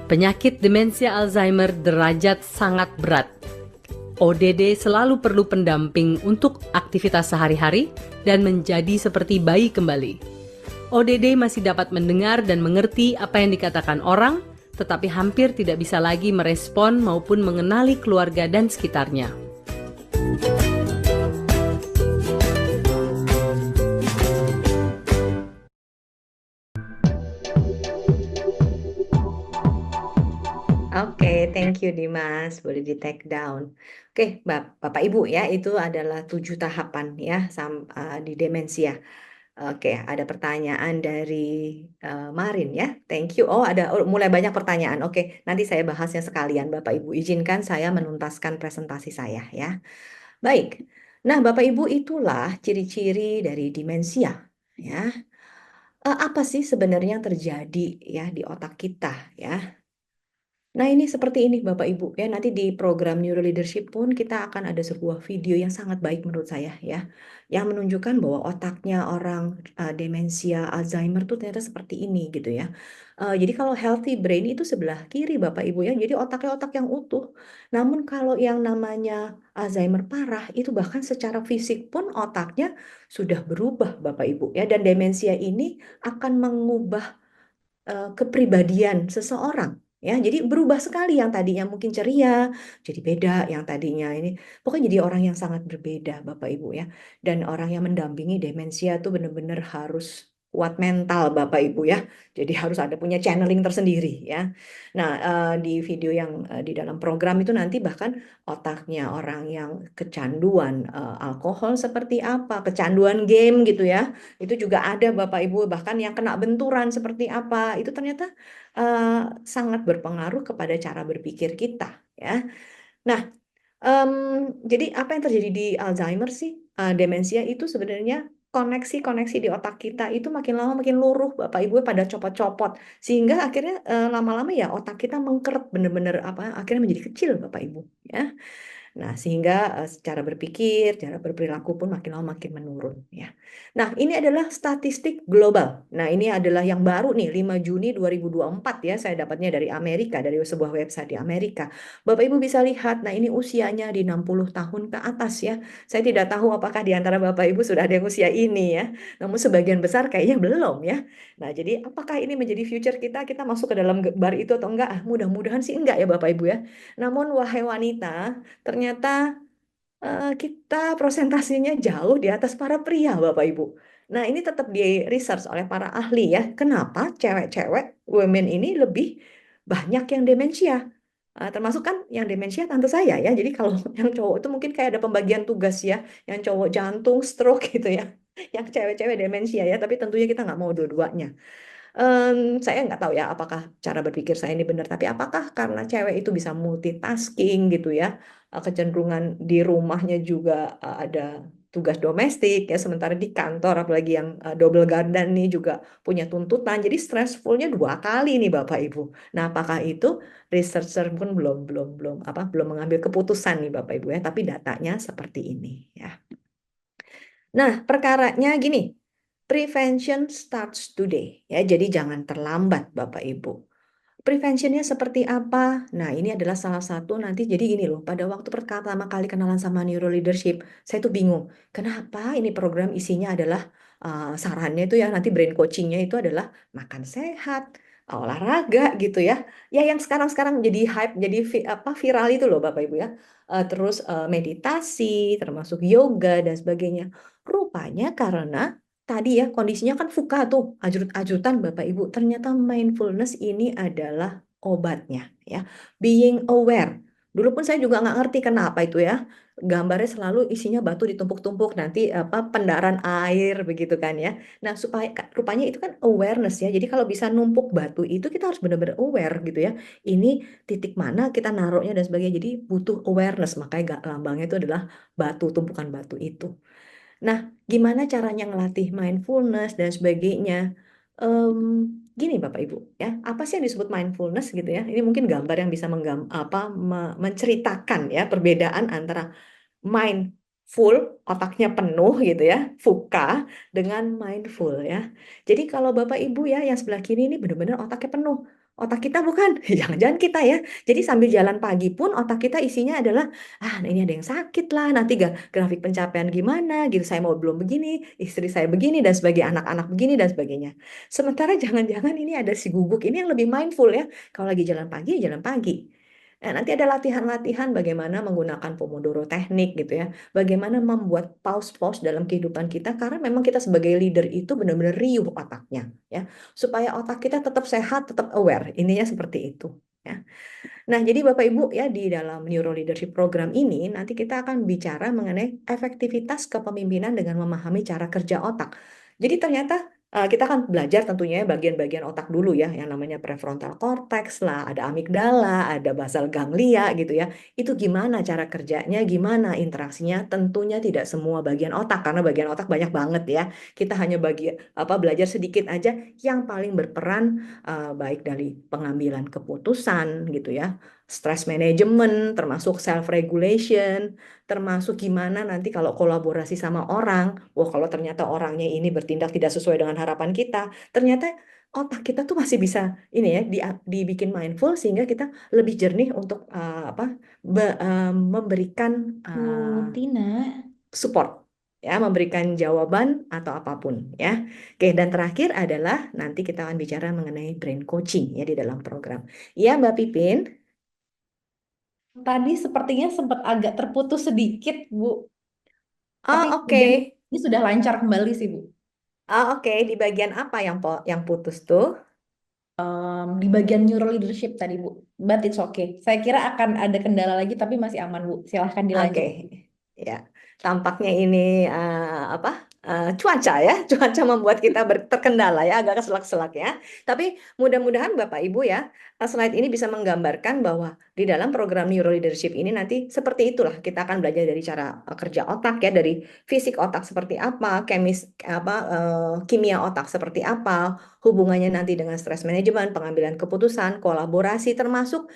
Speaker 5: Penyakit demensia Alzheimer derajat sangat berat. ODD selalu perlu pendamping untuk aktivitas sehari-hari dan menjadi seperti bayi kembali. ODD masih dapat mendengar dan mengerti apa yang dikatakan orang, tetapi hampir tidak bisa lagi merespon maupun mengenali keluarga dan sekitarnya.
Speaker 1: Oke, thank you Dimas, boleh di take down. Oke, Bapak Ibu ya, itu adalah 7 tahapan ya di demensia. Oke, ada pertanyaan dari Marin ya. Thank you. Oh, mulai banyak pertanyaan. Oke, nanti saya bahasnya sekalian. Bapak Ibu izinkan saya menuntaskan presentasi saya ya. Baik. Nah, Bapak Ibu itulah ciri-ciri dari demensia ya. Apa sih sebenarnya yang terjadi ya di otak kita ya? Nah, ini seperti ini Bapak Ibu ya. Nanti di program Neuro Leadership pun kita akan ada sebuah video yang sangat baik menurut saya ya, yang menunjukkan bahwa otaknya orang demensia Alzheimer tuh ternyata seperti ini gitu ya. Jadi kalau healthy brain itu sebelah kiri Bapak Ibu ya. Jadi otaknya otak yang utuh. Namun kalau yang namanya Alzheimer parah itu bahkan secara fisik pun otaknya sudah berubah Bapak Ibu ya. Dan demensia ini akan mengubah kepribadian seseorang ya, jadi berubah sekali yang tadinya mungkin ceria jadi beda, yang tadinya ini pokoknya jadi orang yang sangat berbeda Bapak Ibu ya. Dan orang yang mendampingi demensia tuh benar-benar harus kuat mental Bapak Ibu ya, jadi harus ada punya channeling tersendiri ya. Nah, di video yang di dalam program itu nanti bahkan otaknya orang yang kecanduan alkohol seperti apa, kecanduan game gitu ya, itu juga ada Bapak Ibu, bahkan yang kena benturan seperti apa, itu ternyata sangat berpengaruh kepada cara berpikir kita ya. Nah, jadi apa yang terjadi di Alzheimer sih? Demensia itu sebenarnya koneksi-koneksi di otak kita itu makin lama makin luruh Bapak Ibu pada copot-copot, sehingga akhirnya lama-lama ya otak kita mengkeret bener-bener akhirnya menjadi kecil Bapak Ibu ya. Nah, sehingga cara berpikir, cara berperilaku pun makin lama makin menurun ya. Nah, ini adalah statistik global. Nah, ini adalah yang baru nih, 5 Juni 2024 ya. Saya dapatnya dari Amerika, dari sebuah website di Amerika. Bapak Ibu bisa lihat, nah ini usianya di 60 tahun ke atas ya. Saya tidak tahu apakah di antara Bapak Ibu sudah ada yang usia ini ya. Namun sebagian besar kayaknya belum ya. Nah, jadi apakah ini menjadi future kita? Kita masuk ke dalam bar itu atau enggak? Mudah-mudahan sih enggak ya Bapak Ibu ya. Namun wahai wanita, ternyata kita prosentasinya jauh di atas para pria, Bapak Ibu. Nah, ini tetap di research oleh para ahli ya. Kenapa cewek-cewek, women ini lebih banyak yang demensia? Termasuk kan yang demensia tante saya ya. Jadi kalau yang cowok itu mungkin kayak ada pembagian tugas ya. Yang cowok jantung, stroke gitu ya. Yang cewek-cewek demensia ya. Tapi tentunya kita nggak mau dua-duanya. Saya nggak tahu ya apakah cara berpikir saya ini benar, tapi apakah karena cewek itu bisa multitasking gitu ya, kecenderungan di rumahnya juga ada tugas domestik ya, sementara di kantor apalagi yang double garden nih juga punya tuntutan, jadi stressfulnya dua kali nih Bapak Ibu. Nah, apakah itu researcher pun belum mengambil keputusan nih Bapak Ibu ya, tapi datanya seperti ini ya. Nah, perkaranya gini, prevention starts today ya. Jadi jangan terlambat Bapak Ibu. Preventionnya seperti apa? Nah, ini adalah salah satu nanti. Jadi gini loh, pada waktu pertama kali kenalan sama Neuro Leadership, saya tuh bingung. Kenapa ini program isinya adalah sarannya itu ya nanti brain coachingnya itu adalah makan sehat, olahraga gitu ya. Ya yang sekarang-sekarang jadi hype, jadi viral itu loh Bapak Ibu ya. Terus meditasi, termasuk yoga dan sebagainya. Rupanya karena tadi ya kondisinya kan fuka tuh, ajrut-ajrutan Bapak Ibu. Ternyata mindfulness ini adalah obatnya ya. Being aware. Dulu pun saya juga nggak ngerti kenapa itu ya. Gambarnya selalu isinya batu ditumpuk-tumpuk nanti apa pendaran air begitu kan ya. Nah, supaya rupanya itu kan awareness ya. Jadi kalau bisa numpuk batu itu kita harus benar-benar aware gitu ya. Ini titik mana kita naruhnya dan sebagainya. Jadi butuh awareness. Makanya lambangnya itu adalah batu, tumpukan batu itu. Nah, gimana caranya ngelatih mindfulness dan sebagainya? Em, Gini Bapak Ibu, ya, apa sih yang disebut mindfulness gitu ya? Ini mungkin gambar yang bisa menceritakan ya perbedaan antara mindful, otaknya penuh gitu ya, fuka dengan mindful ya. Jadi kalau Bapak Ibu ya yang sebelah kiri ini benar-benar otaknya penuh. Otak kita bukan, jangan-jangan kita ya. Jadi sambil jalan pagi pun otak kita isinya adalah, ini ada yang sakit lah, nanti grafik pencapaian gimana gitu, saya mau belum begini, istri saya begini dan sebagai anak-anak begini dan sebagainya. Sementara jangan-jangan ini ada si guguk ini yang lebih mindful ya. Kalau lagi jalan pagi, ya jalan pagi. Nah, nanti ada latihan-latihan bagaimana menggunakan Pomodoro teknik gitu ya. Bagaimana membuat pause-pause dalam kehidupan kita karena memang kita sebagai leader itu benar-benar riuh otaknya ya. Supaya otak kita tetap sehat, tetap aware. Ininya seperti itu ya. Nah, jadi Bapak Ibu ya di dalam Neuro Leadership Program ini nanti kita akan bicara mengenai efektivitas kepemimpinan dengan memahami cara kerja otak. Jadi ternyata kita akan belajar tentunya ya bagian-bagian otak dulu ya, yang namanya prefrontal cortex lah, ada amigdala, ada basal ganglia gitu ya. Itu gimana cara kerjanya, gimana interaksinya? Tentunya tidak semua bagian otak karena bagian otak banyak banget ya. Kita hanya belajar sedikit aja yang paling berperan baik dari pengambilan keputusan gitu ya, stress management, termasuk self regulation, termasuk gimana nanti kalau kolaborasi sama orang, wah kalau ternyata orangnya ini bertindak tidak sesuai dengan harapan kita, ternyata otak kita tuh masih bisa ini ya dibikin mindful sehingga kita lebih jernih untuk memberikan
Speaker 2: Bu Tina.
Speaker 1: support ya, memberikan jawaban atau apapun ya. Oke, dan terakhir adalah nanti kita akan bicara mengenai brain coaching ya di dalam program. Ya, Mbak Pipin.
Speaker 2: Tadi sepertinya sempat agak terputus sedikit, Bu.
Speaker 1: Oh,
Speaker 2: Tapi
Speaker 1: oke.
Speaker 2: ini sudah lancar kembali sih, Bu.
Speaker 1: Oh, oke. Di bagian apa yang putus tuh?
Speaker 2: Di bagian neuro leadership tadi, Bu. But it's okay. Saya kira akan ada kendala lagi, tapi masih aman, Bu. Silahkan
Speaker 1: Oke,
Speaker 2: dilanjut.
Speaker 1: ya. Tampaknya ini cuaca ya, cuaca membuat kita terkendala ya, agak keselak-selak ya. Tapi mudah-mudahan Bapak Ibu ya, slide ini bisa menggambarkan bahwa di dalam program Neuro Leadership ini nanti seperti itulah kita akan belajar dari cara kerja otak ya, dari fisik otak seperti apa, kimia otak seperti apa, hubungannya nanti dengan stress management, pengambilan keputusan, kolaborasi, termasuk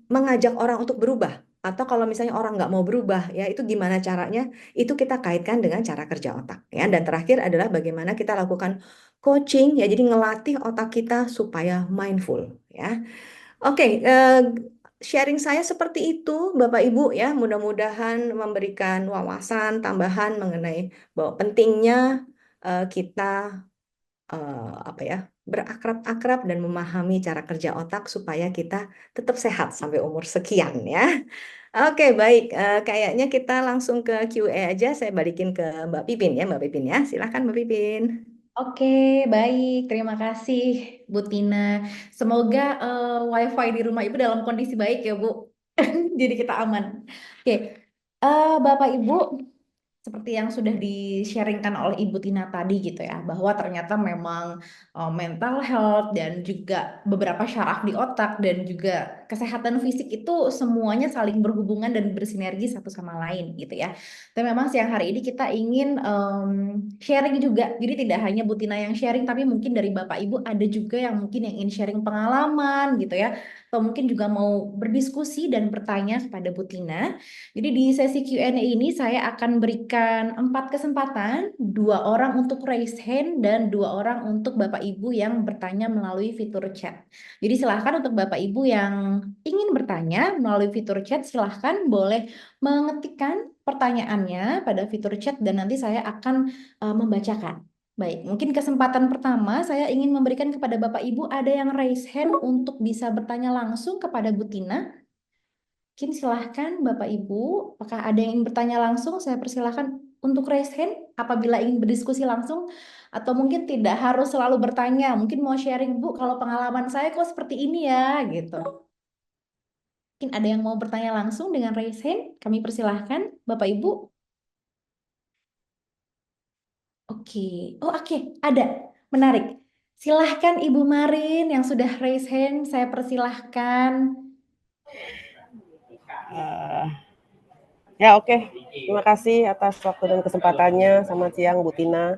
Speaker 1: mengajak orang untuk berubah. Atau kalau misalnya orang nggak mau berubah, ya itu gimana caranya? Itu kita kaitkan dengan cara kerja otak, ya. Dan terakhir adalah bagaimana kita lakukan coaching, ya. Jadi ngelatih otak kita supaya mindful, ya. Oke, sharing saya seperti itu, Bapak Ibu, ya. Mudah-mudahan memberikan wawasan tambahan mengenai bahwa pentingnya kita apa ya, berakrab-akrab dan memahami cara kerja otak supaya kita tetap sehat sampai umur sekian, ya. Oke, baik. Kayaknya kita langsung ke Q&A aja. Saya balikin ke Mbak Pipin, ya, Mbak Pipin, ya. Silakan Mbak Pipin.
Speaker 2: Oke, baik. Terima kasih, Bu Tina. Semoga WiFi di rumah Ibu dalam kondisi baik ya, Bu. Jadi kita aman. Oke, Bapak Ibu, seperti yang sudah di-sharingkan oleh Ibu Tina tadi gitu ya, bahwa ternyata memang mental health dan juga beberapa syaraf di otak dan juga kesehatan fisik itu semuanya saling berhubungan dan bersinergi satu sama lain gitu ya. Dan memang siang hari ini kita ingin sharing juga, jadi tidak hanya Bu Tina yang sharing, tapi mungkin dari Bapak Ibu ada juga yang mungkin yang ingin sharing pengalaman gitu ya, atau mungkin juga mau berdiskusi dan bertanya kepada Bu Tina. Jadi di sesi Q&A ini saya akan berikan 4 kesempatan, 2 orang untuk raise hand dan 2 orang untuk Bapak Ibu yang bertanya melalui fitur chat. Jadi silahkan untuk Bapak Ibu yang ingin bertanya melalui fitur chat, silahkan boleh mengetikkan pertanyaannya pada fitur chat dan nanti saya akan membacakan. Baik, mungkin kesempatan pertama saya ingin memberikan kepada Bapak Ibu ada yang raise hand untuk bisa bertanya langsung kepada Bu Tina. Mungkin silahkan Bapak Ibu, apakah ada yang ingin bertanya langsung? Saya persilahkan untuk raise hand apabila ingin berdiskusi langsung. Atau mungkin tidak harus selalu bertanya, mungkin mau sharing, Bu, kalau pengalaman saya kok seperti ini ya, gitu. Mungkin ada yang mau bertanya langsung dengan raise hand, kami persilahkan Bapak Ibu. Oke, oh oke, ada, menarik. Silahkan Ibu Marin yang sudah raise hand, saya persilahkan.
Speaker 6: Eh, ya oke, terima kasih atas waktu dan kesempatannya. Selamat siang Bu Tina.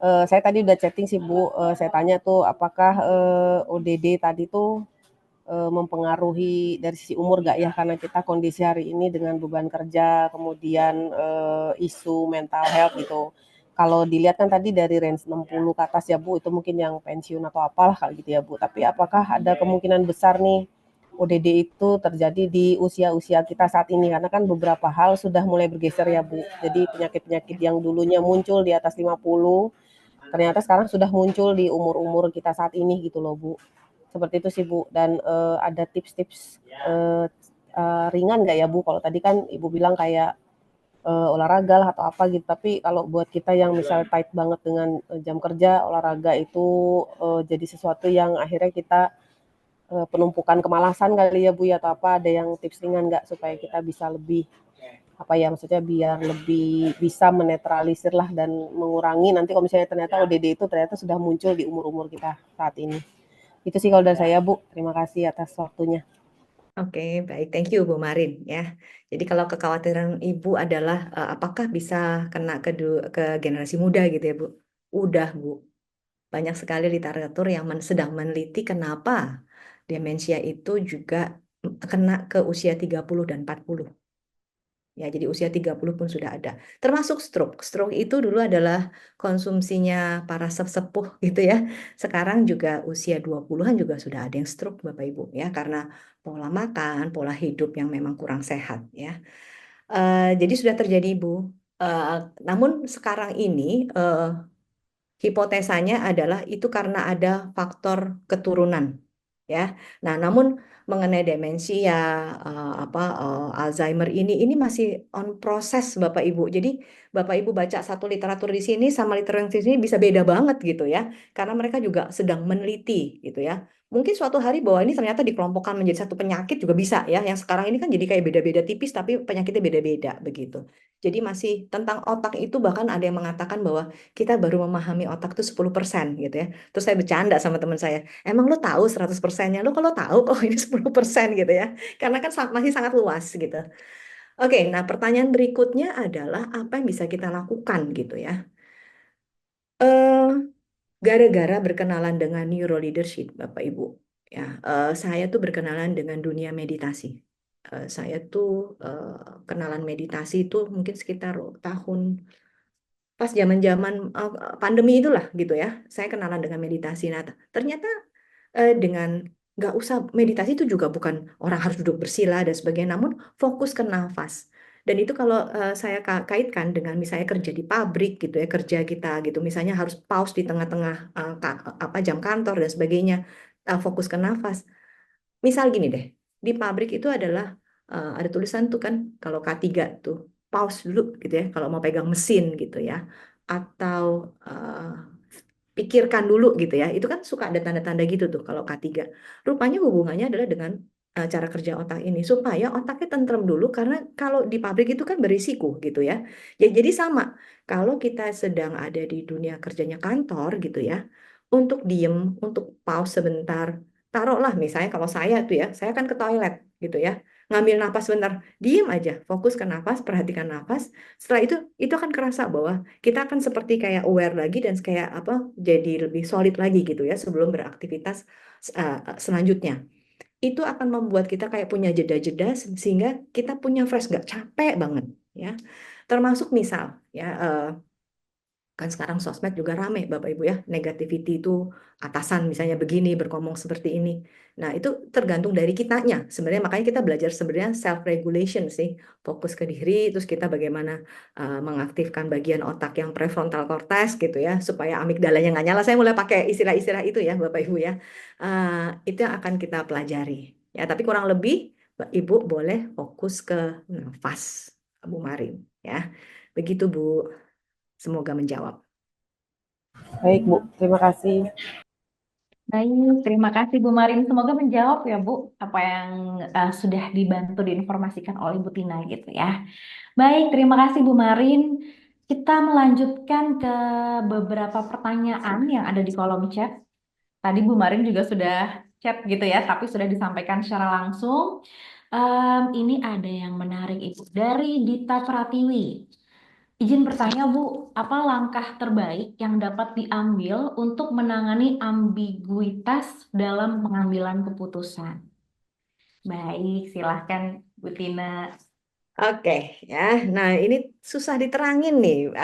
Speaker 6: Saya tadi udah chatting sih Bu. Saya tanya tuh apakah ODD tadi tuh mempengaruhi dari sisi umur gak ya? Karena kita kondisi hari ini dengan beban kerja, kemudian isu mental health gitu. Kalau dilihat kan tadi dari range 60 ke atas ya Bu, itu mungkin yang pensiun atau apalah kali gitu ya Bu. Tapi apakah ada kemungkinan besar nih ODD itu terjadi di usia-usia kita saat ini? Karena kan beberapa hal sudah mulai bergeser ya Bu. Jadi penyakit-penyakit yang dulunya muncul di atas 50, ternyata sekarang sudah muncul di umur-umur kita saat ini gitu loh Bu. Seperti itu sih Bu. Dan ada tips-tips ringan nggak ya Bu? Kalau tadi kan Ibu bilang kayak olahraga lah atau apa gitu. Tapi kalau buat kita yang misalnya tight banget dengan jam kerja, olahraga itu jadi sesuatu yang akhirnya kita penumpukan kemalasan kali ya Bu ya, atau apa, ada yang tips ringan nggak supaya kita bisa lebih apa ya, maksudnya biar lebih bisa menetralisir lah dan mengurangi nanti kalau misalnya ternyata ODD itu ternyata sudah muncul di umur-umur kita saat ini. Itu sih kalau dari saya Bu. Terima kasih atas waktunya.
Speaker 1: Oke, baik. Thank you, Bu Marin, ya. Jadi kalau kekhawatiran Ibu adalah apakah bisa kena ke generasi muda gitu ya, Bu? Udah, Bu. Banyak sekali literatur yang sedang meneliti kenapa demensia itu juga kena ke usia 30 dan 40. Ya, jadi usia 30 pun sudah ada. Termasuk stroke. Stroke itu dulu adalah konsumsinya para sesepuh gitu ya. Sekarang juga usia 20-an juga sudah ada yang stroke Bapak Ibu ya, karena pola makan, pola hidup yang memang kurang sehat ya. Jadi sudah terjadi Bu. Namun sekarang ini hipotesanya adalah itu karena ada faktor keturunan ya. Nah, namun mengenai demensia Alzheimer ini masih on proses Bapak Ibu. Jadi Bapak Ibu baca satu literatur di sini sama literatur di sini bisa beda banget gitu ya. Karena mereka juga sedang meneliti gitu ya. Mungkin suatu hari bahwa ini ternyata dikelompokkan menjadi satu penyakit juga bisa ya. Yang sekarang ini kan jadi kayak beda-beda tipis tapi penyakitnya beda-beda begitu. Jadi masih tentang otak itu bahkan ada yang mengatakan bahwa kita baru memahami otak tuh 10% gitu ya. Terus saya bercanda sama teman saya, emang lo tahu 100%-nya? Lo kalau tahu kok ini 10% gitu ya. Karena kan masih sangat luas gitu. Oke, nah pertanyaan berikutnya adalah apa yang bisa kita lakukan gitu ya. Eh, Gara-gara berkenalan dengan neuro leadership Bapak Ibu. Ya, saya tuh berkenalan dengan dunia meditasi. Saya tuh kenalan meditasi itu mungkin sekitar tahun pas zaman-zaman pandemi itulah gitu ya. Saya kenalan dengan meditasi. Nah, ternyata dengan nggak usah meditasi itu juga bukan orang harus duduk bersila dan sebagainya, namun fokus ke nafas. Dan itu kalau saya kaitkan dengan misalnya kerja di pabrik gitu ya, kerja kita gitu, misalnya harus pause di tengah-tengah apa jam kantor dan sebagainya, fokus ke nafas. Misal gini deh, di pabrik itu adalah ada tulisan tuh kan kalau K3 tuh pause dulu gitu ya kalau mau pegang mesin gitu ya. Atau pikirkan dulu gitu ya. Itu kan suka ada tanda-tanda gitu tuh kalau K3. Rupanya hubungannya adalah dengan cara kerja otak ini supaya otaknya tentrem dulu karena kalau di pabrik itu kan berisiko gitu ya. Ya jadi sama. Kalau kita sedang ada di dunia kerjanya kantor gitu ya, untuk diem, untuk pause sebentar, taruhlah misalnya kalau saya tuh ya, saya kan ke toilet gitu ya, ngambil napas sebentar, diem aja, fokus ke napas, perhatikan napas. Setelah itu akan kerasa bahwa kita akan seperti kayak aware lagi dan kayak apa, jadi lebih solid lagi gitu ya sebelum beraktivitas selanjutnya. Itu akan membuat kita kayak punya jeda-jeda sehingga kita punya fresh, nggak capek banget ya. Termasuk misal ya, kan sekarang sosmed juga rame Bapak Ibu ya, negativity itu atasan misalnya begini berngomong seperti ini. Nah, itu tergantung dari kitanya. Sebenarnya makanya kita belajar sebenarnya self regulation sih, fokus ke diri, terus kita bagaimana mengaktifkan bagian otak yang prefrontal cortex gitu ya, supaya amigdalanya nggak nyala. Saya mulai pakai istilah-istilah itu ya Bapak Ibu ya. Itu yang akan kita pelajari. Ya, tapi kurang lebih Ibu boleh fokus ke nafas, Bu Marin ya. Begitu Bu. Semoga menjawab.
Speaker 6: Baik Bu, terima kasih.
Speaker 2: Baik, terima kasih Bu Marin. Semoga menjawab ya Bu apa yang sudah dibantu diinformasikan oleh Bu Tina gitu ya. Baik, terima kasih Bu Marin. Kita melanjutkan ke beberapa pertanyaan yang ada di kolom chat. Tadi Bu Marin juga sudah chat gitu ya, tapi sudah disampaikan secara langsung. Ini ada yang menarik Ibu dari Dita Pratiwi. Izin bertanya Bu, apa langkah terbaik yang dapat diambil untuk menangani ambiguitas dalam pengambilan keputusan? Baik, silahkan Bu Tina.
Speaker 1: Oke, ya. Nah, ini susah diterangin nih,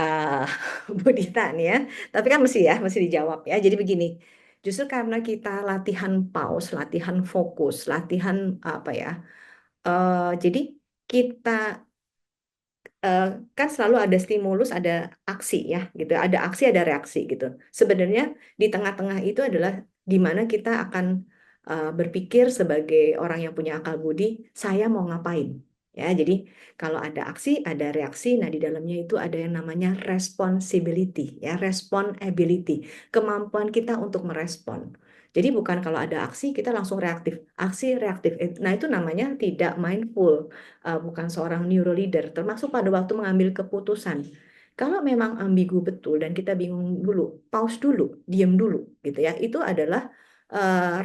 Speaker 1: Bu Dita nih ya. Tapi kan mesti dijawab ya. Jadi begini, justru karena kita latihan pause, latihan fokus, latihan apa ya? Jadi kita eh, kan selalu ada stimulus, ada aksi ya, gitu. Ada aksi, ada reaksi gitu. Sebenarnya di tengah-tengah itu adalah di mana kita akan berpikir sebagai orang yang punya akal budi, saya mau ngapain? Ya, jadi kalau ada aksi, ada reaksi. Nah, di dalamnya itu ada yang namanya responsibility, ya, respon ability, kemampuan kita untuk merespon. Jadi bukan kalau ada aksi kita langsung reaktif, aksi reaktif. Nah, itu namanya tidak mindful, bukan seorang neuroleader, termasuk pada waktu mengambil keputusan. Kalau memang ambigu betul dan kita bingung dulu, pause dulu, diam dulu, gitu ya. Itu adalah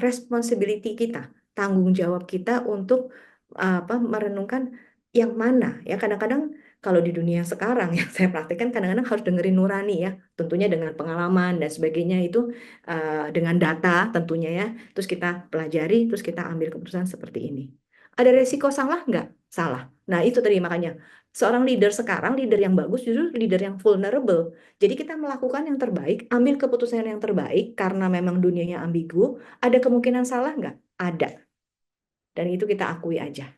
Speaker 1: responsibility kita, tanggung jawab kita untuk apa merenungkan yang mana ya. Kadang-kadang kalau di dunia sekarang yang saya praktekkan kadang-kadang harus dengerin nurani ya, tentunya dengan pengalaman dan sebagainya itu dengan data tentunya ya. Terus kita pelajari, terus kita ambil keputusan seperti ini. Ada resiko salah nggak? Salah. Nah, itu tadi makanya seorang leader sekarang, leader yang bagus justru leader yang vulnerable. Jadi kita melakukan yang terbaik, ambil keputusan yang terbaik karena memang dunianya ambigu. Ada kemungkinan salah nggak? Ada. Dan itu kita akui aja.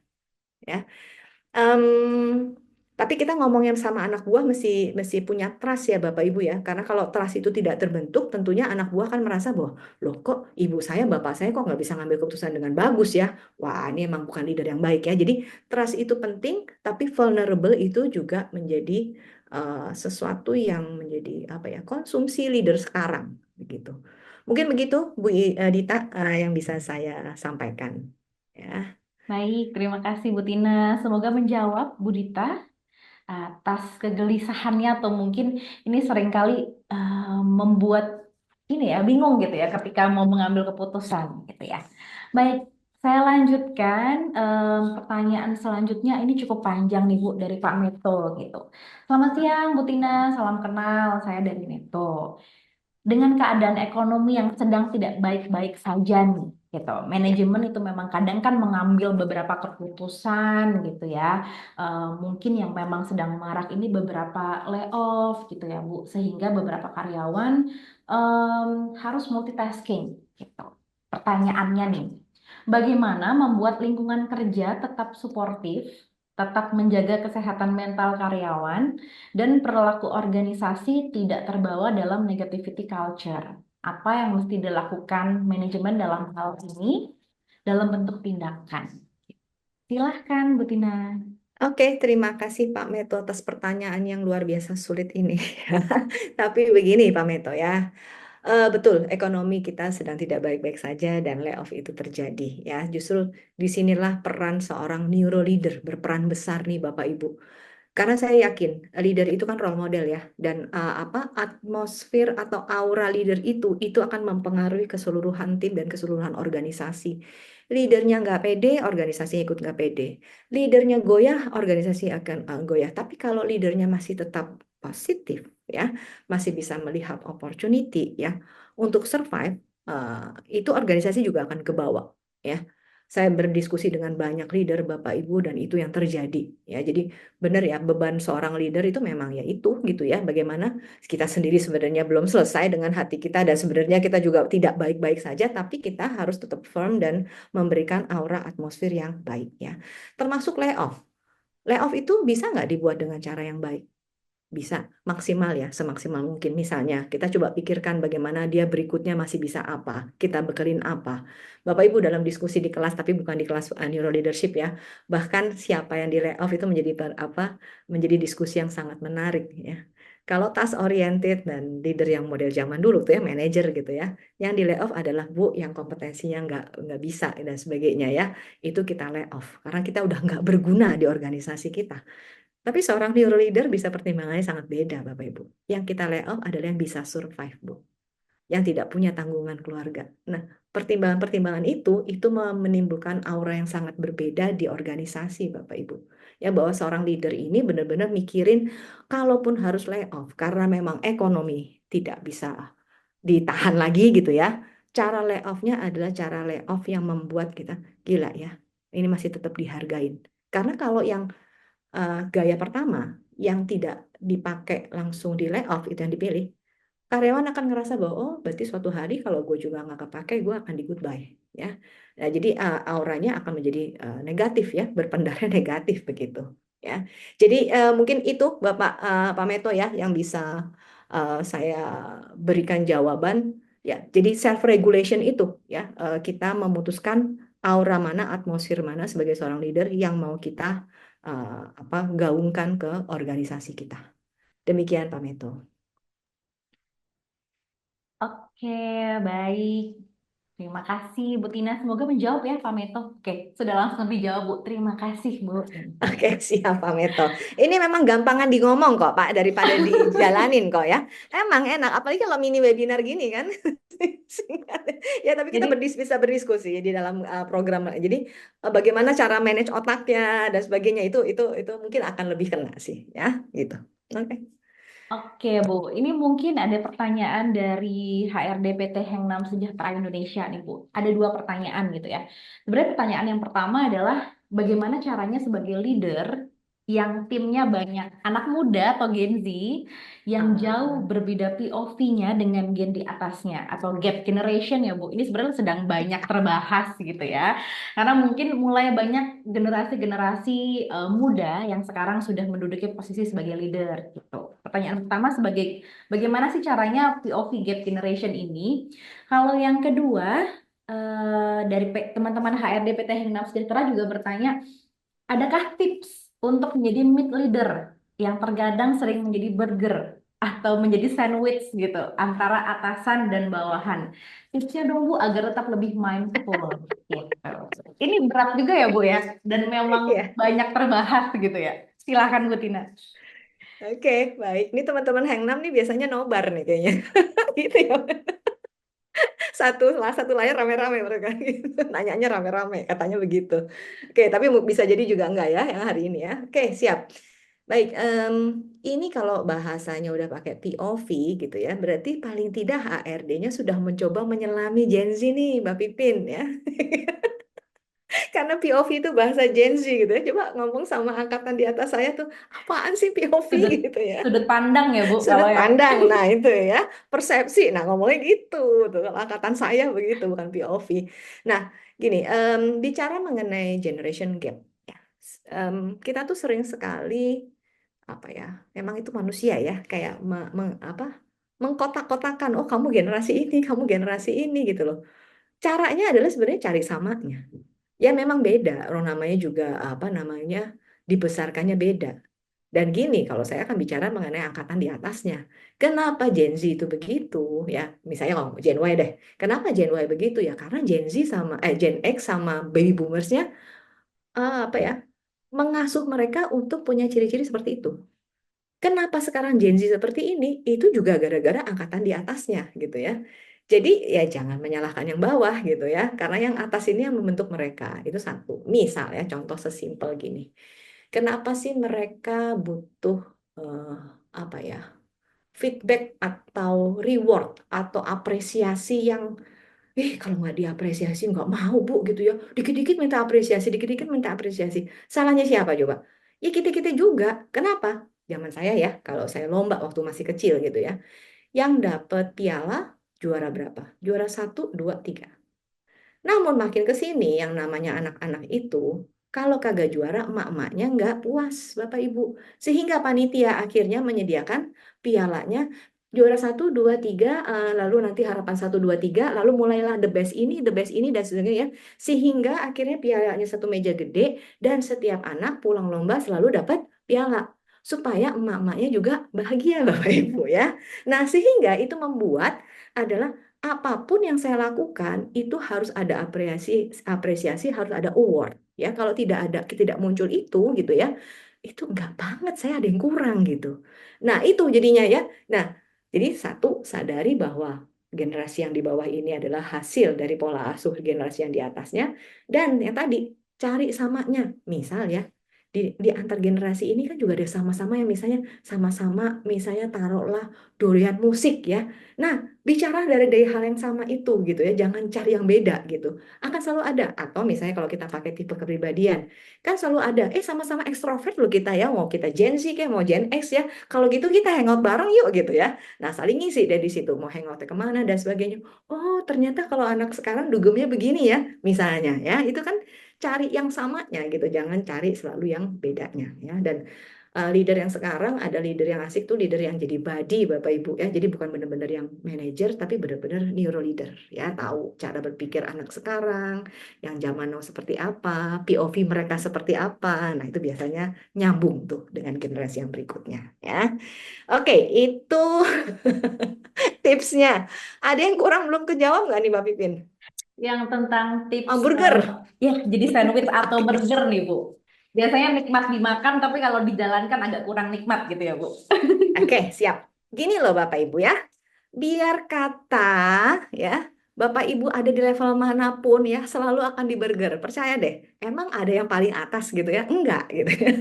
Speaker 1: Ya. Em, tapi kita ngomongin sama anak buah mesti mesti punya trust ya Bapak Ibu ya. Karena kalau trust itu tidak terbentuk, tentunya anak buah kan merasa bahwa loh kok ibu saya, bapak saya kok nggak bisa ngambil keputusan dengan bagus ya. Wah ini emang bukan leader yang baik ya. Jadi trust itu penting, tapi vulnerable itu juga menjadi sesuatu yang menjadi apa ya konsumsi leader sekarang begitu. Mungkin begitu Bu Dita yang bisa saya sampaikan. Ya.
Speaker 2: Baik, terima kasih Bu Tina. Semoga menjawab Bu Dita atas kegelisahannya atau mungkin ini seringkali membuat ini ya bingung gitu ya ketika mau mengambil keputusan gitu ya. Baik, saya lanjutkan pertanyaan selanjutnya ini cukup panjang nih Bu dari Pak Meto gitu. Selamat siang Bu Tina, salam kenal, saya dari Meto. Dengan keadaan ekonomi yang sedang tidak baik-baik saja nih, gitu. Manajemen itu memang kadang kan mengambil beberapa keputusan gitu ya. Mungkin yang memang sedang marak ini beberapa layoff gitu ya Bu, sehingga beberapa karyawan harus multitasking gitu. Pertanyaannya nih, bagaimana membuat lingkungan kerja tetap suportif, tetap menjaga kesehatan mental karyawan, dan perilaku organisasi tidak terbawa dalam negativity culture? Apa yang mesti dilakukan manajemen dalam hal ini dalam bentuk tindakan? Silahkan, Bu Tina.
Speaker 1: Oke, terima kasih Pak Meto atas pertanyaan yang luar biasa sulit ini. Tapi begini Pak Meto ya. Betul, ekonomi kita sedang tidak baik-baik saja dan layoff itu terjadi ya. Justru disinilah peran seorang neuro leader berperan besar nih Bapak Ibu. Karena saya yakin leader itu kan role model ya, dan atmosfer atau aura leader itu akan mempengaruhi keseluruhan tim dan keseluruhan organisasi. Leadernya nggak pede, organisasinya ikut nggak pede. Leadernya goyah, organisasi akan goyah. Tapi kalau leadernya masih tetap positif ya, masih bisa melihat opportunity ya untuk survive, itu organisasi juga akan ke bawah ya. Saya berdiskusi dengan banyak leader Bapak Ibu dan itu yang terjadi ya. Jadi benar ya, beban seorang leader itu memang ya itu gitu ya. Bagaimana kita sendiri sebenarnya belum selesai dengan hati kita dan sebenarnya kita juga tidak baik-baik saja, tapi kita harus tetap firm dan memberikan aura atmosfer yang baik ya. Termasuk layoff. Layoff itu bisa nggak dibuat dengan cara yang baik? Bisa maksimal ya, semaksimal mungkin. Misalnya, kita coba pikirkan bagaimana dia berikutnya masih bisa apa, kita bekelin apa. Bapak Ibu dalam diskusi di kelas, tapi bukan di kelas neuro leadership ya. Bahkan siapa yang di layoff itu menjadi menjadi diskusi yang sangat menarik ya. Kalau task oriented dan leader yang model zaman dulu tuh ya, manajer gitu ya. Yang di layoff adalah Bu yang kompetensinya nggak bisa dan sebagainya ya. Itu kita layoff karena kita udah nggak berguna di organisasi kita. Tapi seorang neuro leader bisa pertimbangannya sangat beda, Bapak Ibu. Yang kita layoff adalah yang bisa survive, Bu. Yang tidak punya tanggungan keluarga. Nah, pertimbangan-pertimbangan itu menimbulkan aura yang sangat berbeda di organisasi, Bapak Ibu. Ya, bahwa seorang leader ini benar-benar mikirin kalaupun harus layoff karena memang ekonomi tidak bisa ditahan lagi gitu ya. Cara layoff-nya adalah cara layoff yang membuat kita gila ya. Ini masih tetap dihargain. Karena kalau yang gaya pertama yang tidak dipakai langsung di layoff itu yang dipilih, karyawan akan ngerasa bahwa oh berarti suatu hari kalau gue juga nggak kepake gue akan di goodbye ya. Nah, jadi auranya akan menjadi negatif ya, berpendarnya negatif begitu ya. Jadi mungkin itu Pak Meto ya yang bisa saya berikan jawaban ya. Jadi self regulation itu ya, kita memutuskan aura mana, atmosfer mana sebagai seorang leader yang mau kita gaungkan ke organisasi kita. Demikian Pak Meto.
Speaker 2: Oke, baik. Terima kasih, Bu Tina. Semoga menjawab ya, Pak Meto. Oke, sudah langsung dijawab, Bu. Terima kasih, Bu.
Speaker 1: Oke, siap Pak Meto. Ini memang gampangan di ngomong kok Pak daripada dijalanin kok ya. Emang enak, apalagi kalau mini webinar gini kan. Ya, tapi kita
Speaker 2: Jadi,
Speaker 1: bisa berdiskusi di dalam program. Jadi bagaimana cara manage otaknya dan sebagainya itu mungkin akan lebih kena sih ya, gitu. Oke.
Speaker 2: oke, Bu. Ini mungkin ada pertanyaan dari HRD PT Hengam Sejahtera Indonesia nih, Bu. Ada dua pertanyaan gitu ya. Sebenarnya pertanyaan yang pertama adalah bagaimana caranya sebagai leader yang timnya banyak anak muda atau Gen Z yang jauh berbeda POV-nya dengan gen di atasnya atau gap generation ya, Bu. Ini sebenarnya sedang banyak terbahas gitu ya. Karena mungkin mulai banyak generasi-generasi muda yang sekarang sudah menduduki posisi sebagai leader gitu. Pertanyaan pertama sebagai bagaimana sih caranya POV gap generation ini? Kalau yang kedua dari teman-teman HRD PT Hengam Sejahtera juga bertanya, adakah tips untuk menjadi mid leader yang terkadang sering menjadi burger atau menjadi sandwich gitu antara atasan dan bawahan? Tipsnya dong Bu agar tetap lebih mindful gitu. Ini berat juga ya Bu ya, dan memang
Speaker 1: Iya.
Speaker 2: banyak terbahas gitu ya. Silakan Bu Tina.
Speaker 1: Oke, baik. Ini teman-teman Hangnam nih biasanya nobar nih kayaknya. Gitu ya. Satu layar rame-rame mereka gitu. Nanyanya rame-rame, katanya begitu. Oke, tapi bisa jadi juga enggak ya yang hari ini ya. Oke, siap. Baik, ini kalau bahasanya udah pakai POV gitu ya, berarti paling tidak HRD-nya sudah mencoba menyelami Gen Z nih, Mbak Pipin ya. Karena POV itu bahasa Gen Z gitu ya. Coba ngomong sama angkatan di atas saya tuh, apaan sih POV
Speaker 2: Sudut
Speaker 1: gitu ya.
Speaker 2: sudut pandang ya, Bu,
Speaker 1: Sudut
Speaker 2: kalau yang
Speaker 1: pandang, nah itu ya, persepsi. Nah ngomongnya gitu, tuh kalau angkatan saya begitu, bukan POV. Nah gini, bicara mengenai generation gap, ya, kita tuh sering sekali apa ya, memang itu manusia ya, kayak apa, mengkotak-kotakan, oh kamu kamu generasi ini gitu loh. Caranya adalah sebenarnya cari samanya. Ya memang beda, orang namanya juga apa namanya, dibesarkannya beda. Dan gini, kalau saya akan bicara mengenai angkatan di atasnya. Kenapa Gen Z itu begitu? Ya, misalnya ngomong Gen Y deh. Kenapa Gen Y begitu ya? Karena Gen X sama baby boomersnya apa ya? Mengasuh mereka untuk punya ciri-ciri seperti itu. Kenapa sekarang Gen Z seperti ini? Itu juga gara-gara angkatan di atasnya gitu ya. Jadi ya jangan menyalahkan yang bawah gitu ya. Karena yang atas ini yang membentuk mereka. Itu satu. Misal ya, contoh sesimpel gini. Kenapa sih mereka butuh eh, apa ya, feedback atau reward atau apresiasi yang kalau nggak diapresiasi nggak mau Bu gitu ya. Dikit-dikit minta apresiasi, dikit-dikit minta apresiasi. Salahnya siapa coba? Ya kita-kita juga. Kenapa? Zaman saya ya, kalau saya lomba waktu masih kecil gitu ya, yang dapat piala juara berapa? Juara satu, dua, tiga. Namun makin ke sini yang namanya anak-anak itu, kalau kagak juara emak-emaknya nggak puas Bapak Ibu. Sehingga panitia akhirnya menyediakan pialanya juara satu, dua, tiga, lalu nanti harapan satu, dua, tiga, lalu mulailah the best ini dan sebagainya ya. Sehingga akhirnya pialanya satu meja gede dan setiap anak pulang lomba selalu dapat piala. Supaya emak-emaknya juga bahagia Bapak Ibu ya. Nah sehingga itu membuat adalah apapun yang saya lakukan itu harus ada apresiasi harus ada award ya. Kalau tidak muncul itu gitu ya, itu enggak banget, saya ada yang kurang gitu. Nah itu jadinya ya. Nah jadi satu, sadari bahwa generasi yang di bawah ini adalah hasil dari pola asuh generasi yang di atasnya. Dan yang tadi, cari samanya. Misal ya, di antar generasi ini kan juga ada sama-sama yang misalnya sama-sama misalnya taruhlah doyan musik ya. Nah, bicara dari hal yang sama itu gitu ya, jangan cari yang beda gitu. Akan selalu ada. Atau misalnya kalau kita pakai tipe kepribadian, kan selalu ada, sama-sama ekstrovert loh kita ya, mau kita Gen Z kayak mau Gen X ya. Kalau gitu kita hangout bareng yuk gitu ya. Nah, saling ngisi dari situ, mau hangoutnya kemana dan sebagainya. Oh, ternyata kalau anak sekarang dugemnya begini ya, misalnya ya. Itu kan cari yang samanya gitu, jangan cari selalu yang bedanya ya. Dan leader yang sekarang ada leader yang asik tuh leader yang jadi body Bapak Ibu ya. Jadi bukan benar-benar yang manajer tapi benar-benar neuro leader ya. Tahu cara berpikir anak sekarang, yang zaman now seperti apa, POV mereka seperti apa. Nah, itu biasanya nyambung tuh dengan generasi yang berikutnya ya. Oke, itu tipsnya. Ada yang kurang belum kejawab nggak nih Mbak Pipin?
Speaker 2: yang tentang tips
Speaker 1: Burger.
Speaker 2: ya jadi sandwich atau burger nih, Bu. Biasanya nikmat dimakan, tapi kalau dijalankan agak kurang nikmat gitu ya, Bu.
Speaker 1: Oke, siap. Gini loh Bapak Ibu ya. Biar kata ya, Bapak Ibu ada di level manapun ya, selalu akan di burger. Percaya deh. Emang ada yang paling atas gitu ya? Enggak gitu ya.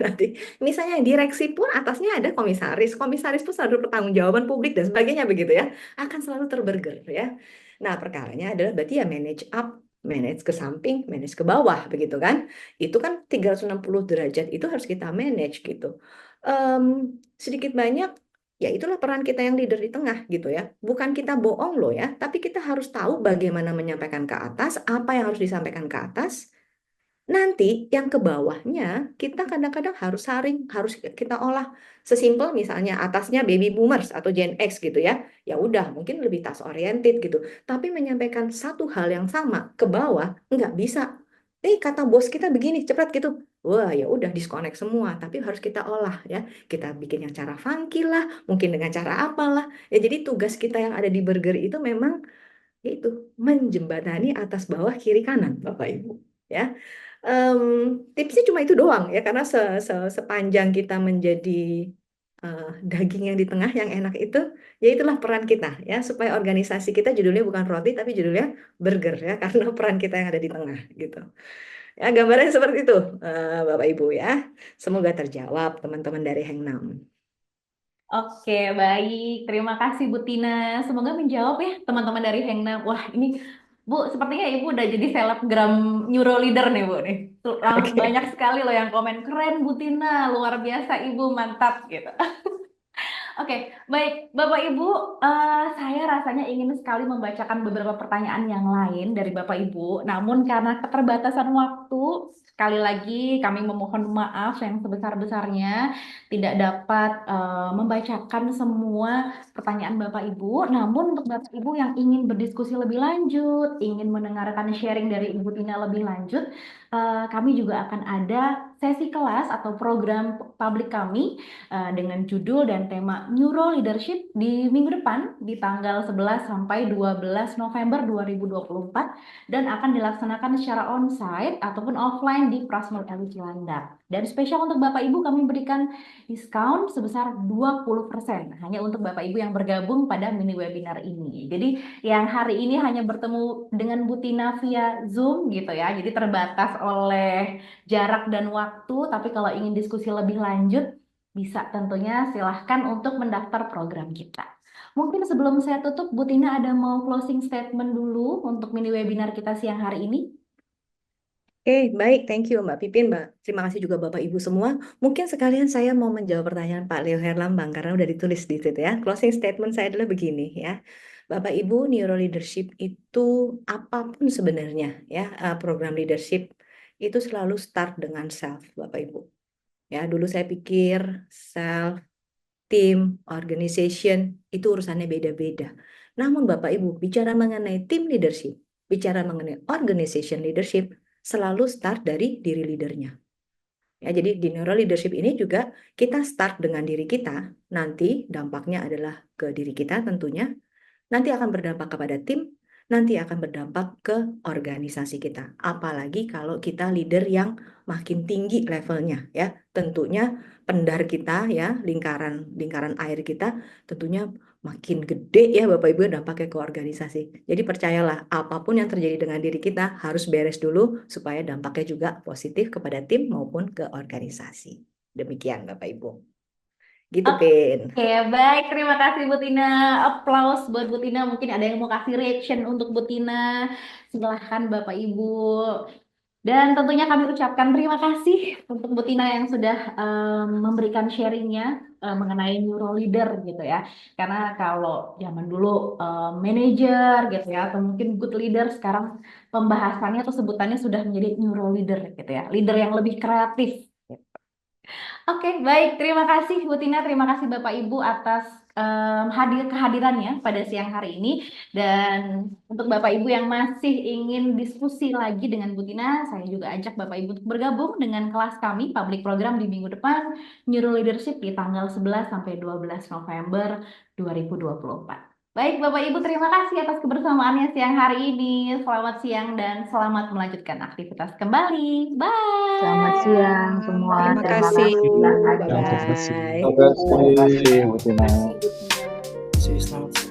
Speaker 1: Nanti misalnya direksi pun atasnya ada komisaris. Komisaris pun selalu pertanggungjawaban publik dan sebagainya begitu ya. Akan selalu terburger ya. Nah, perkaranya adalah berarti ya manage up, manage ke samping, manage ke bawah begitu kan. Itu kan 360 derajat itu harus kita manage gitu. Em, Sedikit banyak ya itulah peran kita yang leader di tengah gitu ya. Bukan kita bohong loh ya, tapi kita harus tahu bagaimana menyampaikan ke atas, apa yang harus disampaikan ke atas. Nanti yang ke bawahnya kita kadang-kadang harus saring, harus kita olah. Sesimpel misalnya atasnya baby boomers atau Gen X gitu ya. Ya udah mungkin lebih task oriented gitu. Tapi menyampaikan satu hal yang sama ke bawah nggak bisa. Kata bos kita begini cepat gitu. Wah ya udah disconnect semua. Tapi harus kita olah ya. Kita bikin yang cara funky lah, mungkin dengan cara apalah. Ya jadi tugas kita yang ada di burger itu memang yaitu menjembatani atas bawah kiri kanan Bapak Ibu ya. Em, Tipsnya cuma itu doang ya karena sepanjang kita menjadi daging yang di tengah yang enak itu ya itulah peran kita ya supaya organisasi kita judulnya bukan roti tapi judulnya burger ya karena peran kita yang ada di tengah gitu Ya, gambarannya seperti itu, Bapak Ibu ya. Semoga terjawab teman-teman dari Hengknam.
Speaker 2: Oke, baik. Terima kasih Bu Tina. Semoga menjawab ya teman-teman dari Hengknam. Wah, ini Bu, sepertinya Ibu udah jadi selebgram Neuroleader nih Bu nih.
Speaker 1: Oke.
Speaker 2: Banyak sekali loh yang komen, keren Bu Tina, luar biasa Ibu, mantap gitu. Oke, baik Bapak Ibu, saya rasanya ingin sekali membacakan beberapa pertanyaan yang lain dari Bapak Ibu. Namun karena keterbatasan waktu, sekali lagi kami memohon maaf yang sebesar-besarnya tidak dapat membacakan semua pertanyaan Bapak Ibu. Namun untuk Bapak Ibu yang ingin berdiskusi lebih lanjut, ingin mendengarkan sharing dari Ibu Tina lebih lanjut, kami juga akan ada sesi kelas atau program publik kami dengan judul dan tema Neuro Leadership di minggu depan di tanggal 11 sampai 12 November 2024 dan akan dilaksanakan secara onsite ataupun offline di Prasmul Elit Cilandak. Dan spesial untuk Bapak Ibu kami berikan diskon sebesar 20% hanya untuk Bapak Ibu yang bergabung pada mini webinar ini. Jadi yang hari ini hanya bertemu dengan Bu Tina via Zoom gitu ya. Jadi terbatas oleh jarak dan waktu, tapi kalau ingin diskusi lebih lanjut bisa tentunya silahkan untuk mendaftar program kita. Mungkin sebelum saya tutup, Bu Tina ada mau closing statement dulu untuk mini webinar kita siang hari ini?
Speaker 1: Oke, baik, thank you Mbak Pipin, Mbak. Terima kasih juga Bapak Ibu semua. Mungkin sekalian saya mau menjawab pertanyaan Pak Leo Herlambang karena udah ditulis di situ ya. Closing statement saya adalah begini ya. Bapak Ibu, Neuro Leadership itu apapun sebenarnya ya, program leadership itu selalu start dengan self, Bapak Ibu. Ya, dulu saya pikir self, tim, organization itu urusannya beda-beda. Namun Bapak Ibu, bicara mengenai tim leadership, bicara mengenai organization leadership, selalu start dari diri leadernya. Ya, jadi di neuro leadership ini juga kita start dengan diri kita, nanti dampaknya adalah ke diri kita tentunya, nanti akan berdampak kepada tim, nanti akan berdampak ke organisasi kita. Apalagi kalau kita leader yang makin tinggi levelnya ya. Tentunya pendar kita ya, lingkaran air kita tentunya makin gede ya Bapak Ibu dampaknya ke organisasi. Jadi percayalah apapun yang terjadi dengan diri kita harus beres dulu supaya dampaknya juga positif kepada tim maupun ke organisasi. Demikian Bapak Ibu. Gitu Pin.
Speaker 2: Oke, baik. Terima kasih Bu Tina. Applause buat Bu Tina. Mungkin ada yang mau kasih reaction untuk Bu Tina. Silahkan Bapak Ibu. Dan tentunya kami ucapkan terima kasih untuk Bu Tina yang sudah memberikan sharingnya mengenai neuro leader gitu ya. Karena kalau zaman dulu manager gitu ya, atau mungkin good leader, sekarang pembahasannya atau sebutannya sudah menjadi neuro leader gitu ya. Leader yang lebih kreatif. Oke, baik. Terima kasih Bu Tina, terima kasih Bapak Ibu atas kehadirannya pada siang hari ini. Dan untuk Bapak Ibu yang masih ingin diskusi lagi dengan Bu Tina, saya juga ajak Bapak Ibu untuk bergabung dengan kelas kami, public program di minggu depan, Neuro Leadership di tanggal 11 sampai 12 November 2024. Baik, Bapak Ibu, terima kasih atas kebersamaannya siang hari ini. Selamat siang dan selamat melanjutkan aktivitas kembali. Bye.
Speaker 7: Selamat siang semua.
Speaker 1: Terima kasih. Bye-bye.
Speaker 3: Terima kasih Bu Tina.
Speaker 4: Selamat